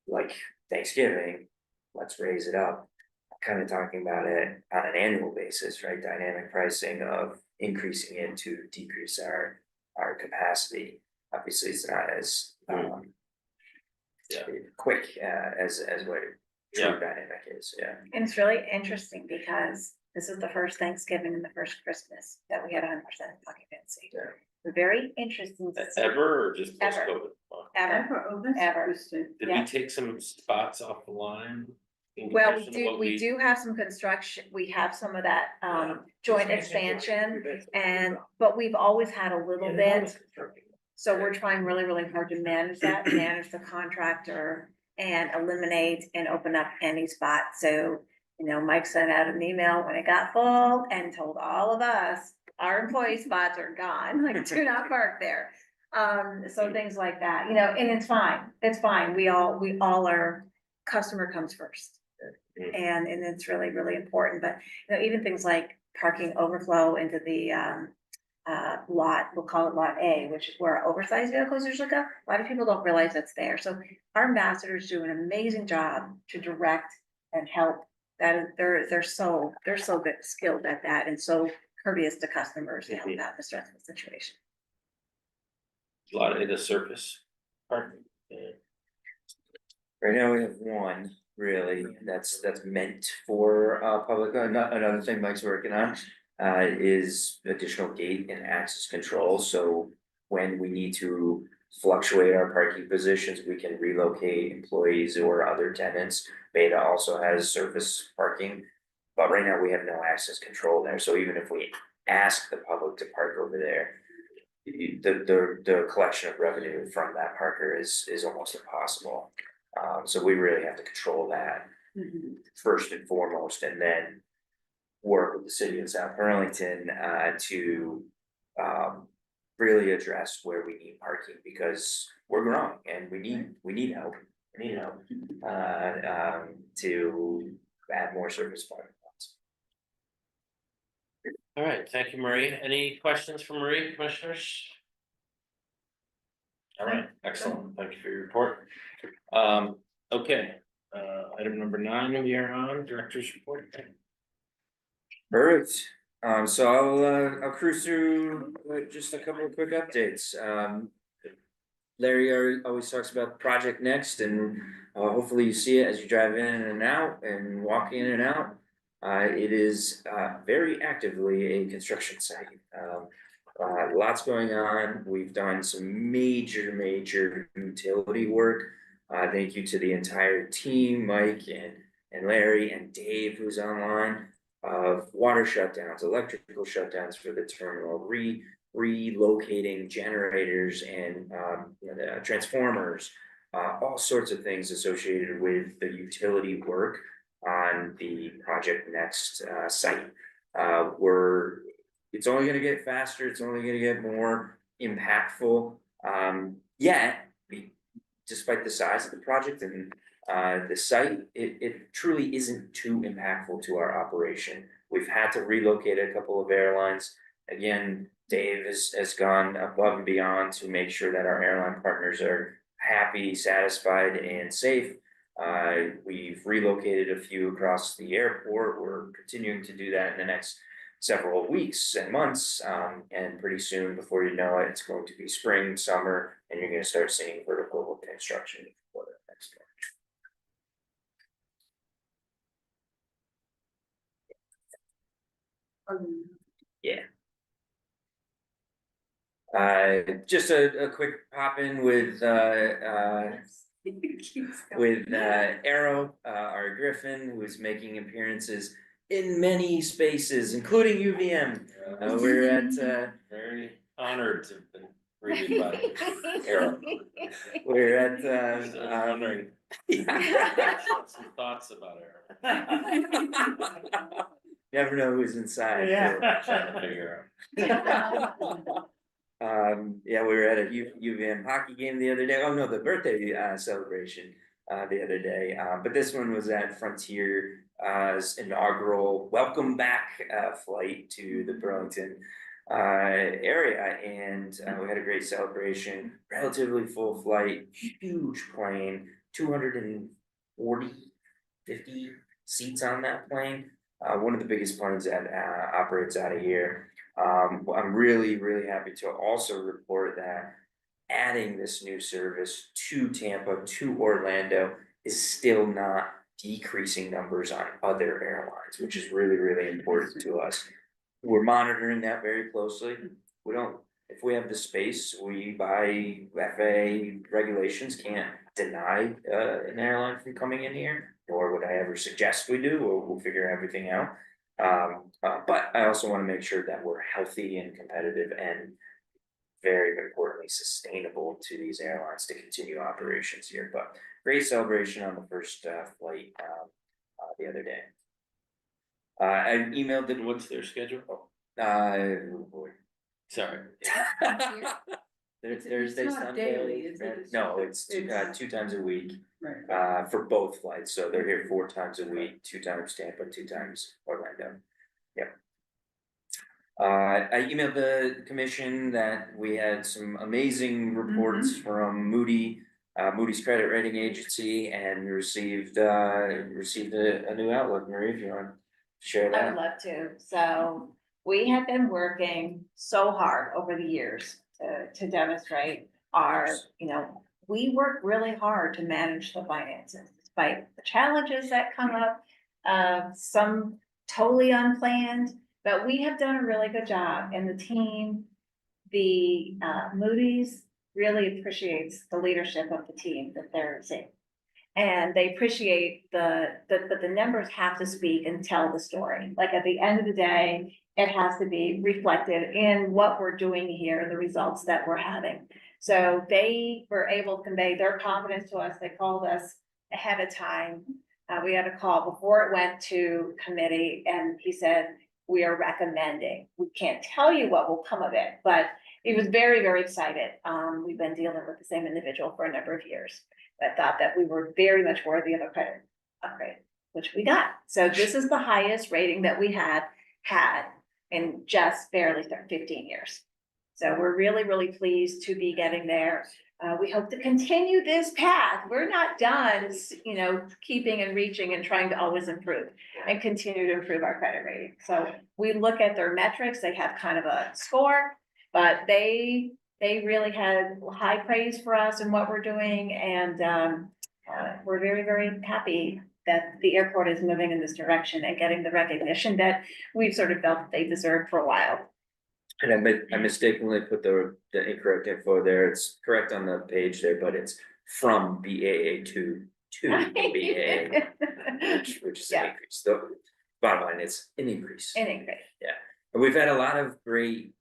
like Thanksgiving, let's raise it up. I'm kind of talking about it on an annual basis, right? Dynamic pricing of increasing it to decrease our capacity. Obviously, it's not as quick as what true dynamic is. Yeah. And it's really interesting because this is the first Thanksgiving and the first Christmas that we had 100% occupancy. Very interesting. to see. Ever or just Ever. post-COVID? Ever. Oh, that's Ever. interesting. Did Yeah. we take some spots off the line? in Well, comparison to what we do have some construction, we have some of that joint expansion but we've always had a little bit. So we're trying really, really hard to manage that, manage the contractor and eliminate and open up any spot. So, Mike sent out an email when it got full and told all of us, our employee spots are gone, like do not park there. So things like that, and it's fine. We all are, customer comes first. And it's really, really important, but even things like parking overflow into the lot, we'll call it lot A, which is where oversized vehicles usually go. A lot of people don't realize that's there. So our ambassadors do an amazing job to direct and help. That they're so good, skilled at that, and so courteous to customers to help out the stressful situation. A lot of the surface parking. Right now we have one really that's meant for public. Another thing Mike's working on is additional gate and access control. So when we need to fluctuate our parking positions, we can relocate employees or other tenants. Beta also has surface parking, but right now we have no access control there. So even if we ask the public to park over there, the collection of revenue from that parker is almost impossible. So we really have to control that first and foremost, and then work with the city of South Burlington to really address where we need parking, because we're growing and we need help. We need help to add more service parking lots. All right, thank you, Marie. Any questions for Marie, commissioners? All right, excellent. Thank you for your report. Okay, item number 9, we are on director's report. Perfect. So I'll cruise through just a couple of quick updates. Larry always talks about Project Next, and hopefully you see it as you drive in and out and walk in and out. It is very actively a construction site. Lots going on. We've done some major utility work. Thank you to the entire team, Mike and Larry and Dave, who's online, of water shutdowns, electrical shutdowns for the terminal, relocating generators and transformers, all sorts of things associated with the utility work on the Project Next site. It's only gonna get faster, it's only gonna get more impactful, yet, despite the size of the project and the site, it truly isn't too impactful to our operation. We've had to relocate a couple of airlines. Again, Dave has gone above and beyond to make sure that our airline partners are happy, satisfied, and safe. We've relocated a few across the airport. We're continuing to do that in the next several weeks and months. And pretty soon, before you know it, it's going to be spring, summer, and you're gonna start seeing vertical construction for the next one. Yeah. Just a quick pop in with Arrow, our Griffin, who's making appearances in many spaces, including UVM. We're at Very honored to have been greeted by Arrow. we're at Wondering some thoughts about Arrow. never know who's inside. Trying to figure out. Yeah, we were at a UVM hockey game the other day. Oh no, the birthday celebration the other day. But this one was at Frontier's inaugural welcome back flight to the Burlington area, and we had a great celebration. Relatively full flight, huge plane, 250 seats on that plane. One of the biggest planes that operates out of here. I'm really, really happy to also report that adding this new service to Tampa, to Orlando, is still not decreasing numbers on other airlines, which is really, really important to us. We're monitoring that very closely. If we have the space, we by FAA regulations can't deny an airline from coming in here, nor would I ever suggest we do. We'll figure everything out. But I also want to make sure that we're healthy and competitive and very importantly sustainable to these airlines to continue operations here. But great celebration on the first flight the other day. I emailed the What's their schedule? oh boy. Sorry. Thursday, not Sunday. daily, is it? No, it's two times a week Right. for both flights. So they're here 4 times a week, 2 times Tampa, 2 times Orlando. Yep. I emailed the commission that we had some amazing reports from Moody's credit rating agency, and we received a new outlook. Marie, if you want to share I would that. love to. So we have been working so hard over the years to demonstrate our, we work really hard to manage the finances despite the challenges that come up. Some totally unplanned, but we have done a really good job, and the team, the Moody's really appreciates the leadership of the team that they're seeing. And they appreciate that the numbers have to speak and tell the story. Like at the end of the day, it has to be reflected in what we're doing here and the results that we're having. So they were able to convey their confidence to us. They called us ahead of time. We had a call before it went to committee, and he said, we are recommending. We can't tell you what will come of it, but he was very, very excited. We've been dealing with the same individual for a number of years, but thought that we were very much worthy of a credit upgrade, which we got. So this is the highest rating that we had in just barely 15 years. So we're really, really pleased to be getting there. We hope to continue this path. We're not done, keeping and reaching and trying to always improve and continue to improve our credit rating. So we look at their metrics. They have kind of a score, but they really had high praise for us and what we're doing. And we're very, very happy that the airport is moving in this direction and getting the recognition that we've sort of felt that they deserved for a while. And I mistakenly put the incorrect info there. It's correct on the page there, but it's from BAA to BAA, which is an increase. The bottom line is an increase. An increase. Yeah, and we've had a lot of great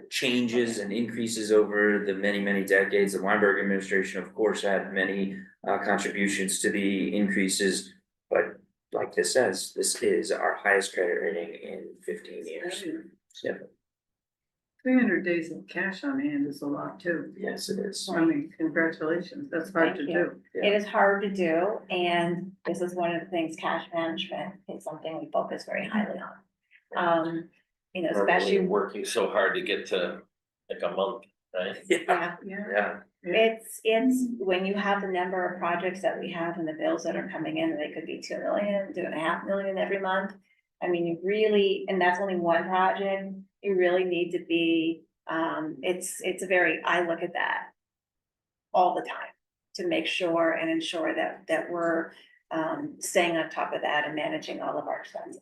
changes and increases over the many decades. The Weinberg administration, of course, had many contributions to the increases, but like this says, this is our highest credit rating in 15 years. Yeah. 300 days of cash on hand is a lot too. Yes, it is. I mean, congratulations, that's hard to Thank you. do. It is hard to do, and this is one of the things, cash management is something we focus very highly on. You know, We're really especially, working so hard to get to like a month, right? yeah, Yeah. it's when you have the number of projects that we have and the bills that are coming in, they could be 2 million, 2.5 million every month. I mean, you really, and that's only one project, you really need to be, it's a very, I look at that all the time to make sure and ensure that we're staying on top of that and managing all of our expenses.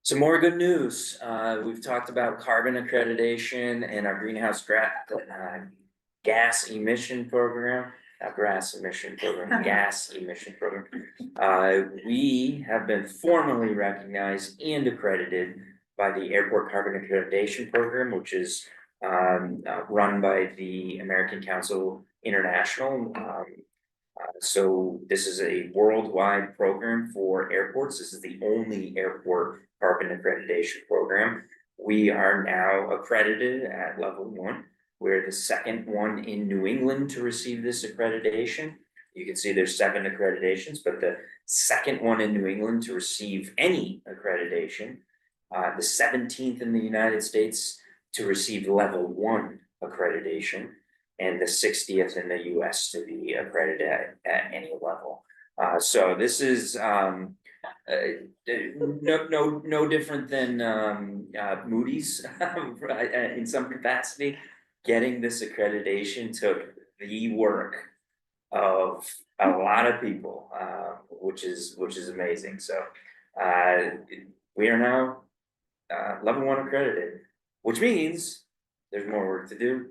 Some more good news. We've talked about carbon accreditation and our greenhouse gas emission program. Gas emission program. We have been formally recognized and accredited by the Airport Carbon Accreditation Program, which is run by the American Council International. So this is a worldwide program for airports. This is the only airport carbon accreditation program. We are now accredited at level 1. We're the second one in New England to receive this accreditation. You can see there's 7 accreditations, but the second one in New England to receive any accreditation, the 17th in the United States to receive level 1 accreditation, and the 60th in the US to be accredited at any level. So this is no different than Moody's in some capacity. Getting this accreditation took the work of a lot of people, which is amazing. So we are now level 1 accredited, which means there's more work to do.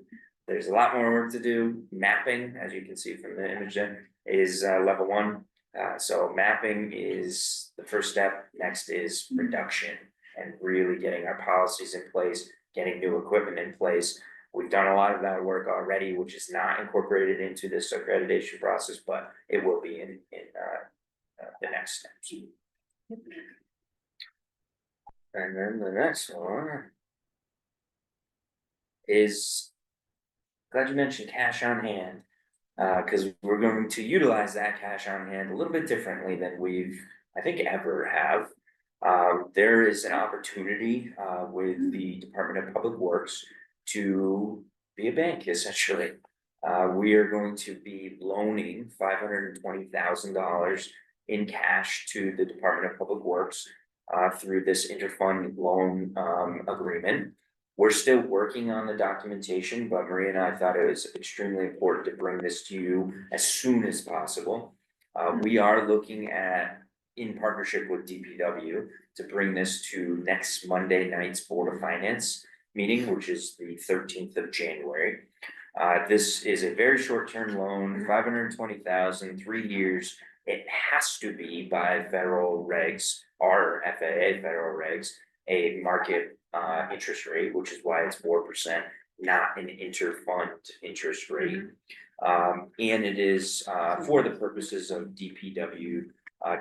There's a lot more work to do. Mapping, as you can see from the image there, is level 1. So mapping is the first step. Next is production and really getting our policies in place, getting new equipment in place. We've done a lot of that work already, which is not incorporated into this accreditation process, but it will be in the next steps. And then the next one is, glad you mentioned cash on hand, because we're going to utilize that cash on hand a little bit differently than we've, I think, ever have. There is an opportunity with the Department of Public Works to be a bank, essentially. We are going to be loaning $520,000 in cash to the Department of Public Works through this interfund loan agreement. We're still working on the documentation, but Maria and I thought it was extremely important to bring this to you as soon as possible. We are looking at, in partnership with DPW, to bring this to next Monday night's Board of Finance meeting, which is the 13th of January. This is a very short-term loan, $520,000, 3 years. It has to be by federal regs, our FAA federal regs, a market interest rate, which is why it's 4%, not an interfund interest rate. And it is for the purposes of DPW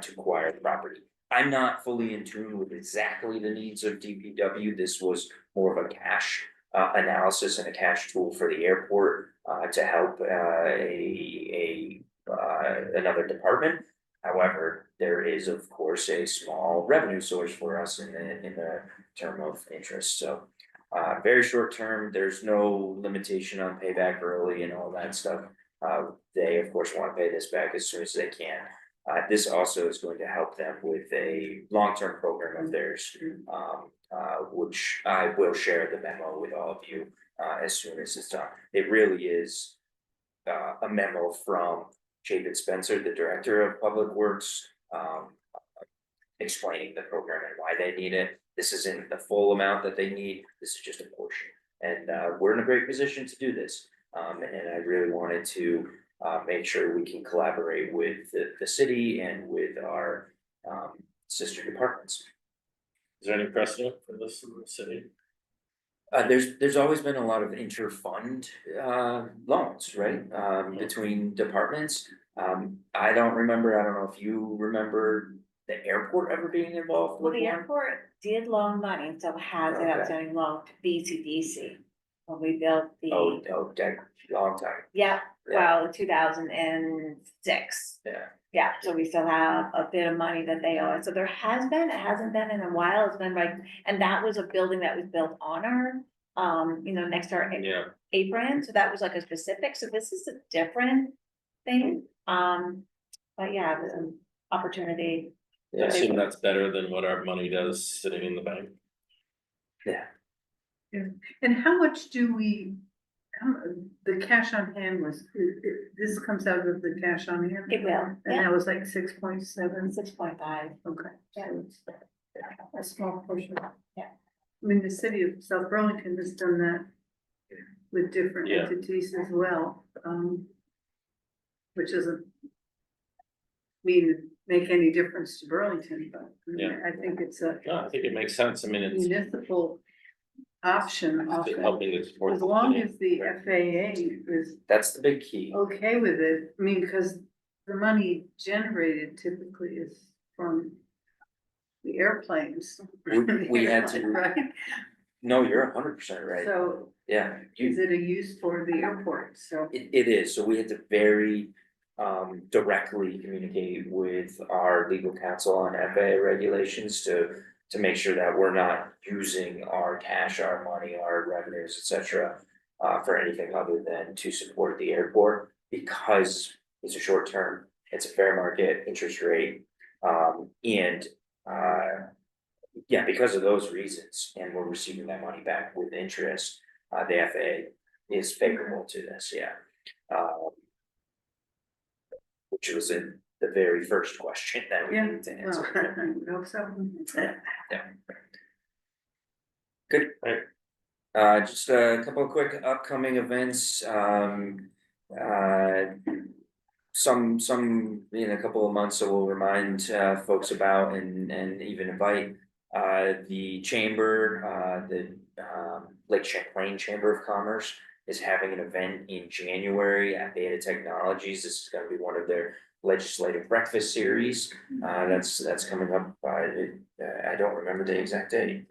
to acquire property. I'm not fully in tune with exactly the needs of DPW. This was more of a cash analysis and a cash tool for the airport to help another department. However, there is, of course, a small revenue source for us in the term of interest. So very short term, there's no limitation on payback early and all that stuff. They, of course, want to pay this back as soon as they can. This also is going to help them with a long-term program of theirs, which I will share the memo with all of you as soon as it's done. It really is a memo from David Spencer, the Director of Public Works, explaining the program and why they need it. This isn't the full amount that they need. This is just a portion. And we're in a great position to do this. And I really wanted to make sure we can collaborate with the city and with our sister departments. Is there any precedent for this in the city? There's always been a lot of inter-fund, loans, right, between departments. I don't know if you remember the airport ever being involved Well, with the one? airport did loan money and still has an Okay. outstanding loan to BCDC. When we built the. Long time, Yeah, Yeah. well, 2006. yeah. Yeah, so we still have a bit of money that they owe. So there has been, it hasn't been in a while. It's been like, and that was a building that was built on our, next to our Yeah. apron. So that was like a specific. So this is a different thing. But yeah, it was an opportunity. I assume that's better than what our money does sitting in the bank. Yeah. And how much do we, the cash on hand was, this comes out of the cash on hand? It will, And yeah. that was like 6.7, 6.5. okay. Yeah. So it's a small portion. Yeah. I mean, the city of South Burlington has done that with different Yeah. entities as well, which doesn't make any difference to Burlington, but I mean, Yeah. I think it's a No, I think it makes sense. I mean, it's municipal option often, helping to support. as the long city. as the FAA is That's the big key. okay with it. I mean, because the money generated typically is from the airplanes. We had to- Right? No, you're 100% right. So Yeah, is it a use for the airport? So. it is, so we had to very directly communicate with our legal counsel on FAA regulations to make sure that we're not using our cash, our money, our revenues, et cetera, for anything other than to support the airport, because it's a short term, it's a fair market interest rate, and yeah, because of those reasons, and we're receiving that money back with interest, the FAA is favorable to this, yeah. Which was in the very first question that we Yeah, needed to well, answer. I hope so. Yeah. Good. Just a couple of quick upcoming events, some in a couple of months, so we'll remind folks about and even invite the chamber, the Lake Champlain Chamber of Commerce is having an event in January at Beta Technologies. This is gonna be one of their legislative breakfast series. That's coming up, I don't remember the exact date.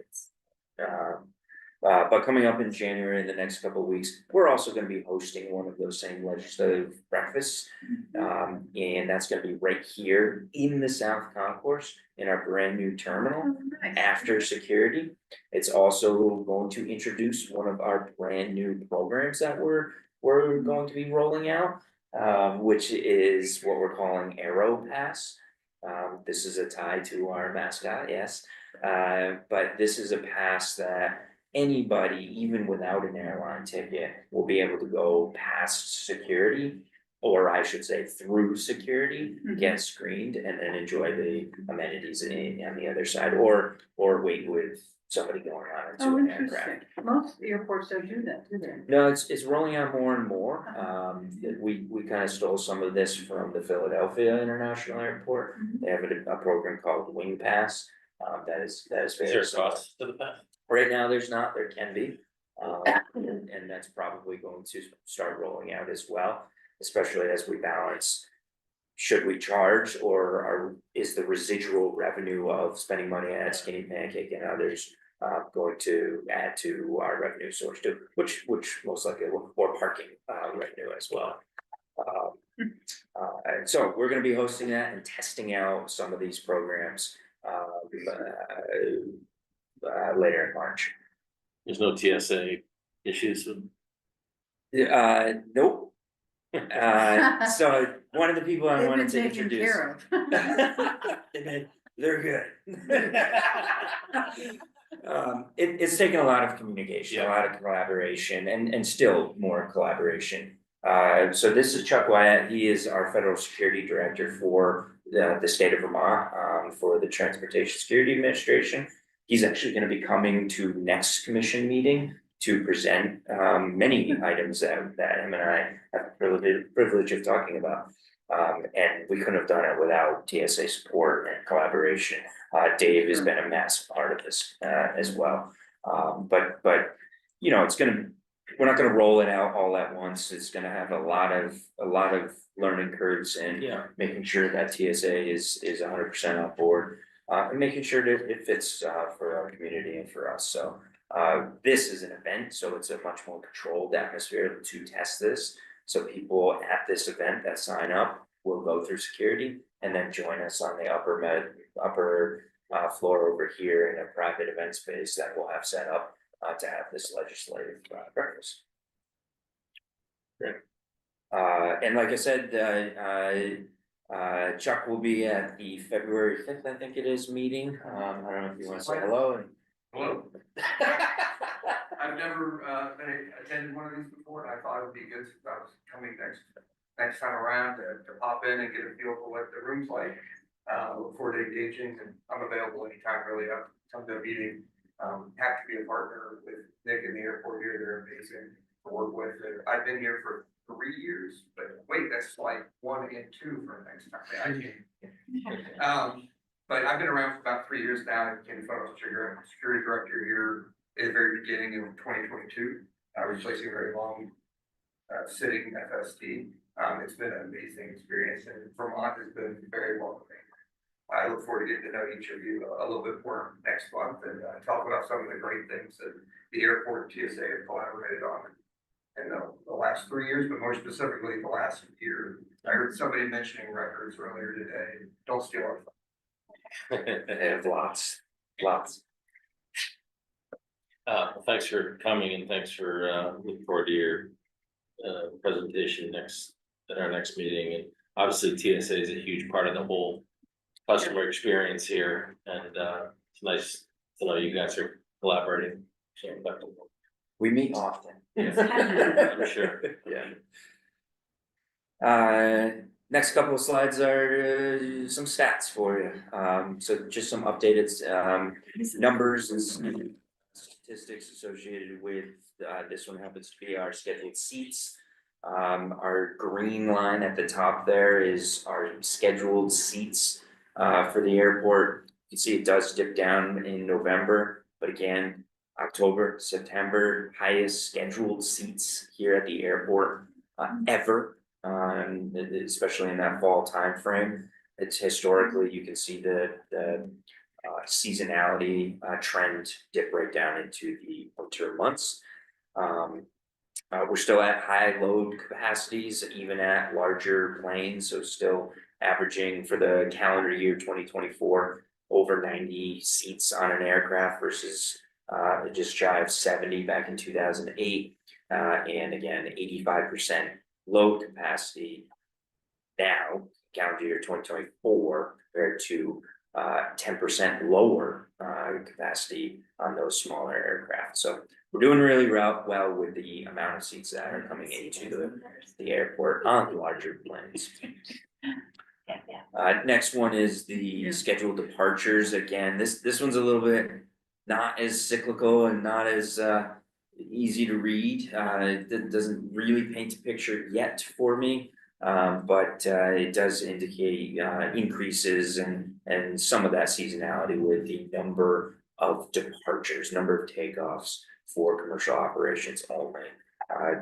But coming up in January, in the next couple of weeks, we're also gonna be hosting one of those same legislative breakfasts. And that's gonna be right here in the South Concourse in our brand new terminal after security. It's also going to introduce one of our brand new programs that we're going to be rolling out, which is what we're calling Aero Pass. This is a tie to our mascot, yes. But this is a pass that anybody, even without an airline ticket, will be able to go past security, or I should say through security, get screened, and then enjoy the amenities on the other side, or wait with somebody going on into Oh, an interesting. aircraft. Most airports don't do that, do they? No, it's rolling out more and more. We kind of stole some of this from the Philadelphia International Airport. They have a program called Wing Pass. That is Is there very a similar. cost to the pass? Right now, there's not, there can be. And that's probably going to start rolling out as well, especially as we balance. Should we charge, or is the residual revenue of spending money at Skinny Pancake and others going to add to our revenue source too, which most likely will, or parking revenue as well. And so we're gonna be hosting that and testing out some of these programs later in March. There's no TSA issues with. Nope. So one of the people I They've wanted been to taken introduce. care of. They're good. It's taken a lot of communication, a lot of collaboration, and still more collaboration. So this is Chuck Wyatt. He is our federal security director for the state of Vermont, for the Transportation Security Administration. He's actually going to be coming to next commission meeting to present many items that him and I have the privilege of talking about. And we couldn't have done it without TSA support collaboration. Dave has been a massive part of this, as well. But, you know, we're not gonna roll it out all at once. It's gonna have a lot of learning curves and Yeah. making sure that TSA is 100% on board. And making sure that it fits, for our community and for us. So, this is an event, so it's a much more controlled atmosphere to test this. So people at this event that sign up will go through security and then join us on the upper floor over here in a private event space that we'll have set up to have this legislative breakfast. Great. And like I said, Chuck will be at the February 5th, I think it is, meeting. I don't know if you want to say hello and. Hello. I've never attended one of these before, and I thought it would be good since I was coming next time around to pop in and get a feel for what the room's like. Look forward to engaging, and I'm available anytime really to come to a meeting. Have to be a partner with Nick in the airport here. They're amazing to work with. I've been here for 3 years, but wait, that's like 1 and 2 for next time. I can't. But I've been around for about 3 years now. I became federal security director here at the very beginning of 2022, replacing a very long sitting FSD. It's been an amazing experience, and Vermont has been very welcoming. I look forward to getting to know each of you a little bit more next month and talk about some of the great things that the airport and TSA have collaborated on in the last 3 years, but more specifically the last year. I heard somebody mentioning records earlier today. Don't steal our thunder. They have lots. Thanks for coming and thanks for, looking forward to your, presentation at our next meeting. And obviously TSA is a huge part of the whole customer experience here. And, it's nice to know you guys are collaborating. So effectively. We meet often. For sure. Yeah. Next couple of slides are some stats for you. So just some updated numbers and statistics associated with this one happens to be our scheduled seats. Our green line at the top there is our scheduled seats for the airport. You can see it does dip down in November, but again, October, September, highest scheduled seats here at the airport ever. Especially in that fall timeframe. It's historically, you can see the seasonality trend dip right down into the winter months. We're still at high load capacities, even at larger planes, so still averaging for the calendar year 2024 over 90 seats on an aircraft versus just shy of 70 back in 2008, and again 85% load capacity now, calendar year 2024, compared to 10% lower capacity on those smaller aircraft. So we're doing really well with the amount of seats that are coming into the airport on larger planes. Next one is the scheduled departures. Again, this one's a little bit not as cyclical and not as easy to read. It doesn't really paint a picture yet for me, but it does indicate increases and some of that seasonality with the number of departures, number of takeoffs for commercial operations only.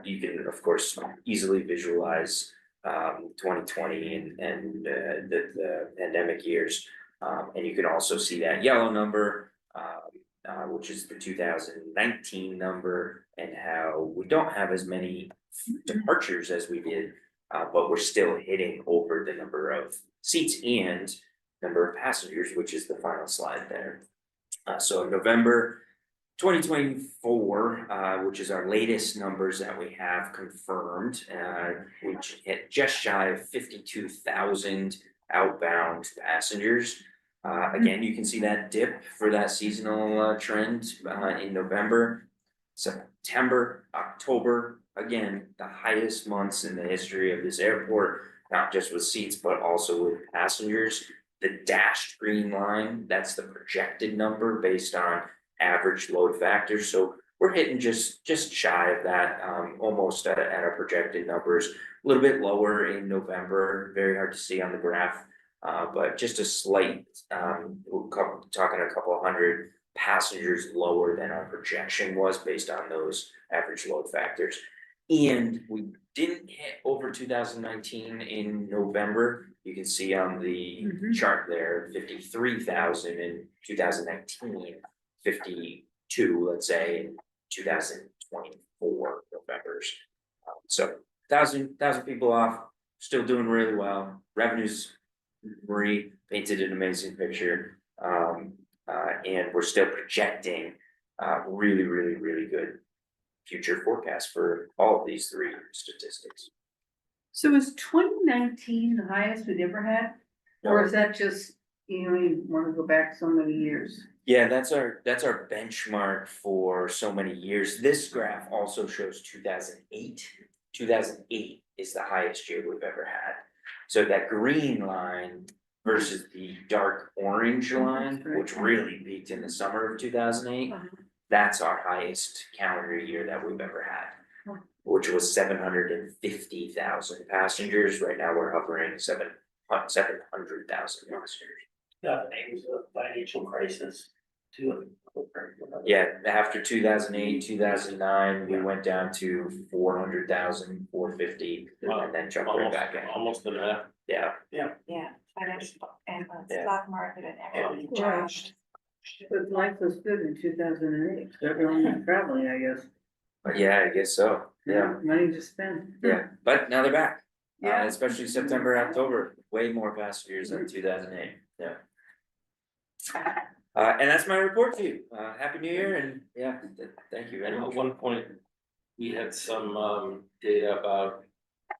You can, of course, easily visualize 2020 and the pandemic years, and you can also see that yellow number. Which is the 2019 number, and how we don't have as many departures as we did, but we're still hitting over the number of seats and number of passengers, which is the final slide there. So November 2024, which is our latest numbers that we have confirmed, which hit just shy of 52,000 outbound passengers. Again, you can see that dip for that seasonal trend in November, September, October, again, the highest months in the history of this airport, not just with seats, but also with passengers. The dashed green line, that's the projected number based on average load factors. So we're hitting just shy of that, almost at our projected numbers, a little bit lower in November, very hard to see on the graph. But just a slight, talking a couple of hundred passengers lower than our projection was based on those average load factors. And we didn't hit over 2019 in November. You can see on the chart there, 53,000 in 2019, 52, let's say, in 2024 November's. So thousand people off, still doing really well. Revenues, Marie painted an amazing picture. And we're still projecting really, really, really good future forecast for all of these three statistics. So is 2019 the highest we've ever had? Or is that just, you wanna go back so many years? Yeah, that's our benchmark for so many years. This graph also shows 2008. 2008 is the highest year we've ever had. So that green line versus the dark orange line, which really peaked in the summer of 2008. That's our highest calendar year that we've ever had, which was 750,000 passengers. Right now, we're hovering 700,000 passengers. Yeah, it was a financial crisis too. Yeah, after 2008, 2009, we went down to 400,000, 450, and then jumped right back in. Almost a half. Yeah. Yeah, financial and Yeah. stock market and everything Wow. crashed. But life was good in 2008, so everyone traveling, I guess. Yeah, I guess so. Yeah, Money to spend. yeah, but now they're back. Yeah. Especially September, October, way more passengers than 2008, yeah. And that's my report to you. Happy New Year and yeah, thank you. And And at one point, we had some data about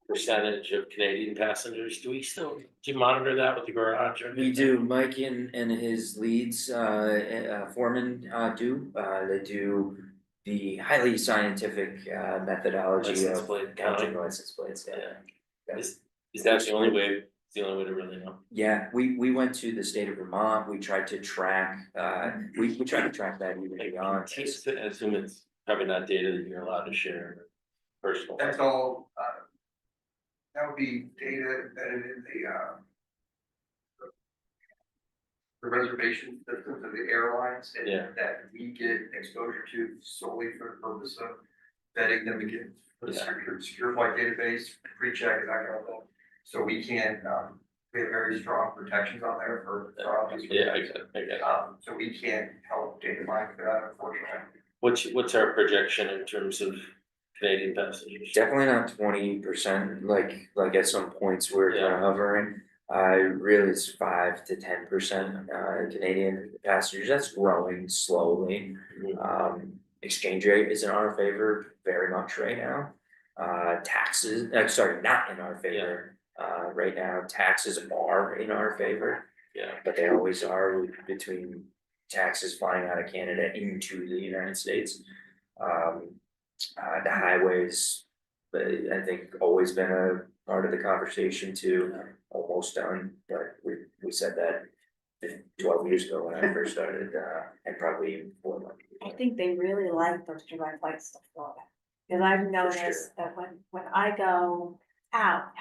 percentage of Canadian passengers. Do you monitor that with the garage? or we anything? do, Mike and his leads, foreman, they do the highly scientific methodology License of plate counting counting. license plates, yeah. Yeah. Is that the only way, to really know? Yeah, we went to the state of Vermont, we tried to track, we tried to track that even beyond. I assume it's probably not data that you're allowed to share personal. That's all, that would be data embedded in the reservation systems of the airlines and Yeah. that we get exposure to solely for the purpose of vetting them against the secure flight database, pre-check and that kind of thing. So we can't, we have very strong protections on there for obvious Yeah, I reasons. get it. So we can't help data mine for that, unfortunately. What's our projection in terms of Canadian passengers? Definitely not 20%, like at some points we're kind Yeah. of hovering. Really it's 5 to 10% Canadian passengers. That's growing slowly. Exchange rate is in our favor very much right now. Taxes, not in our favor. Right now, taxes are in our favor, Yeah, but they always are between taxes flying out of Canada into the United States. The highways, I think always been a part of the conversation too, almost done, but we said that 12 years ago when I first started, and probably even before that. I think they really like those direct flights to Florida. Because I've noticed that when I go out,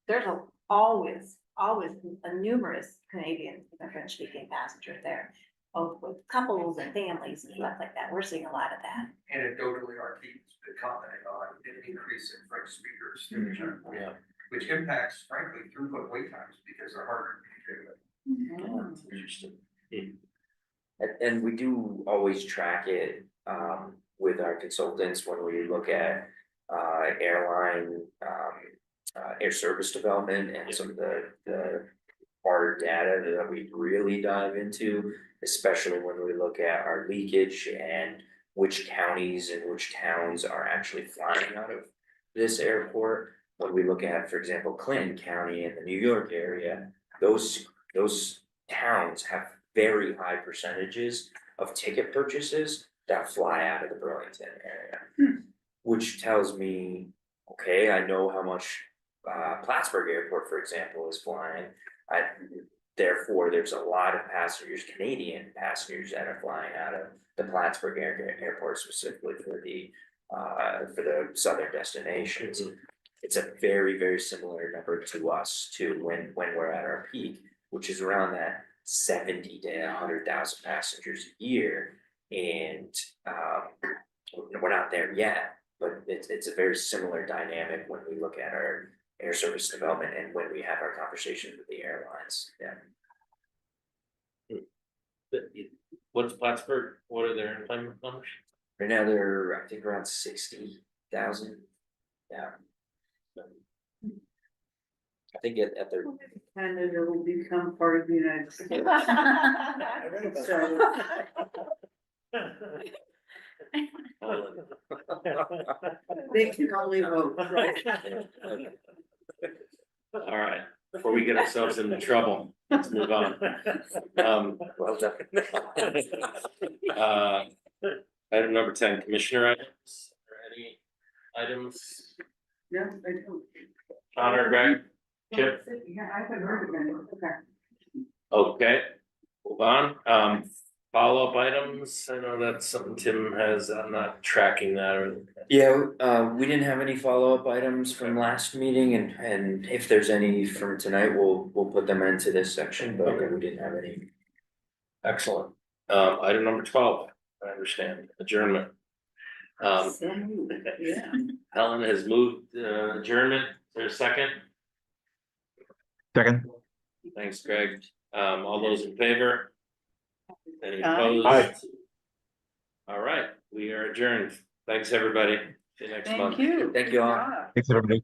there's always a numerous Canadian and French speaking passengers there. Both with couples and families and stuff like that. We're seeing a lot of that. Anecdotally, our team's been commenting on an increase in French speakers through the checkpoint, yeah. which impacts frankly throughput wait times because they're harder to communicate with. That's interesting. And we do always track it with our consultants when we look at airline air service development and some of the harder data that we really dive into, especially when we look at our leakage and which counties and which towns are actually flying out of this airport. When we look at, for example, Clinton County in the New York area, those towns have very high percentages of ticket purchases that fly out of the Burlington area. Which tells me, okay, I know how much Plattsburgh Airport, for example, is flying. Therefore, there's a lot of passengers, Canadian passengers that are flying out of the Plattsburgh Airport specifically for the southern destinations. it's a very, very similar number to us to when we're at our peak, which is around that 70 to 100,000 passengers a year. And we're not there yet, but it's a very similar dynamic when we look at our air service development and when we have our conversations with the airlines. Yeah. What's Plattsburgh, what are their employment numbers? Right now, they're, I think, around 60,000. Yeah. I think at their. Canada will become part of the United States. So, they can only vote, right? All right, before we get ourselves into trouble, let's move on. Well done. Item number 10, commissioner items, or any items? No, I don't. Connor, Greg, Chip? Yeah, I haven't heard of any, okay. Okay, move on. Follow-up items, I know that's something Tim has, I'm not tracking that or. Yeah, we didn't have any follow-up items from last meeting, and if there's any from tonight, we'll put them into this section, but we didn't have any. Excellent. Item number 12, I understand, adjournment. Yeah. Helen has moved adjournment, is there a second? Second. Thanks, Greg. All those in favor? Any Aye. opposed? Aye. All right, we are adjourned. Thanks, everybody. See you next month. Thank you. Thank you all. Good job. Thanks, everybody.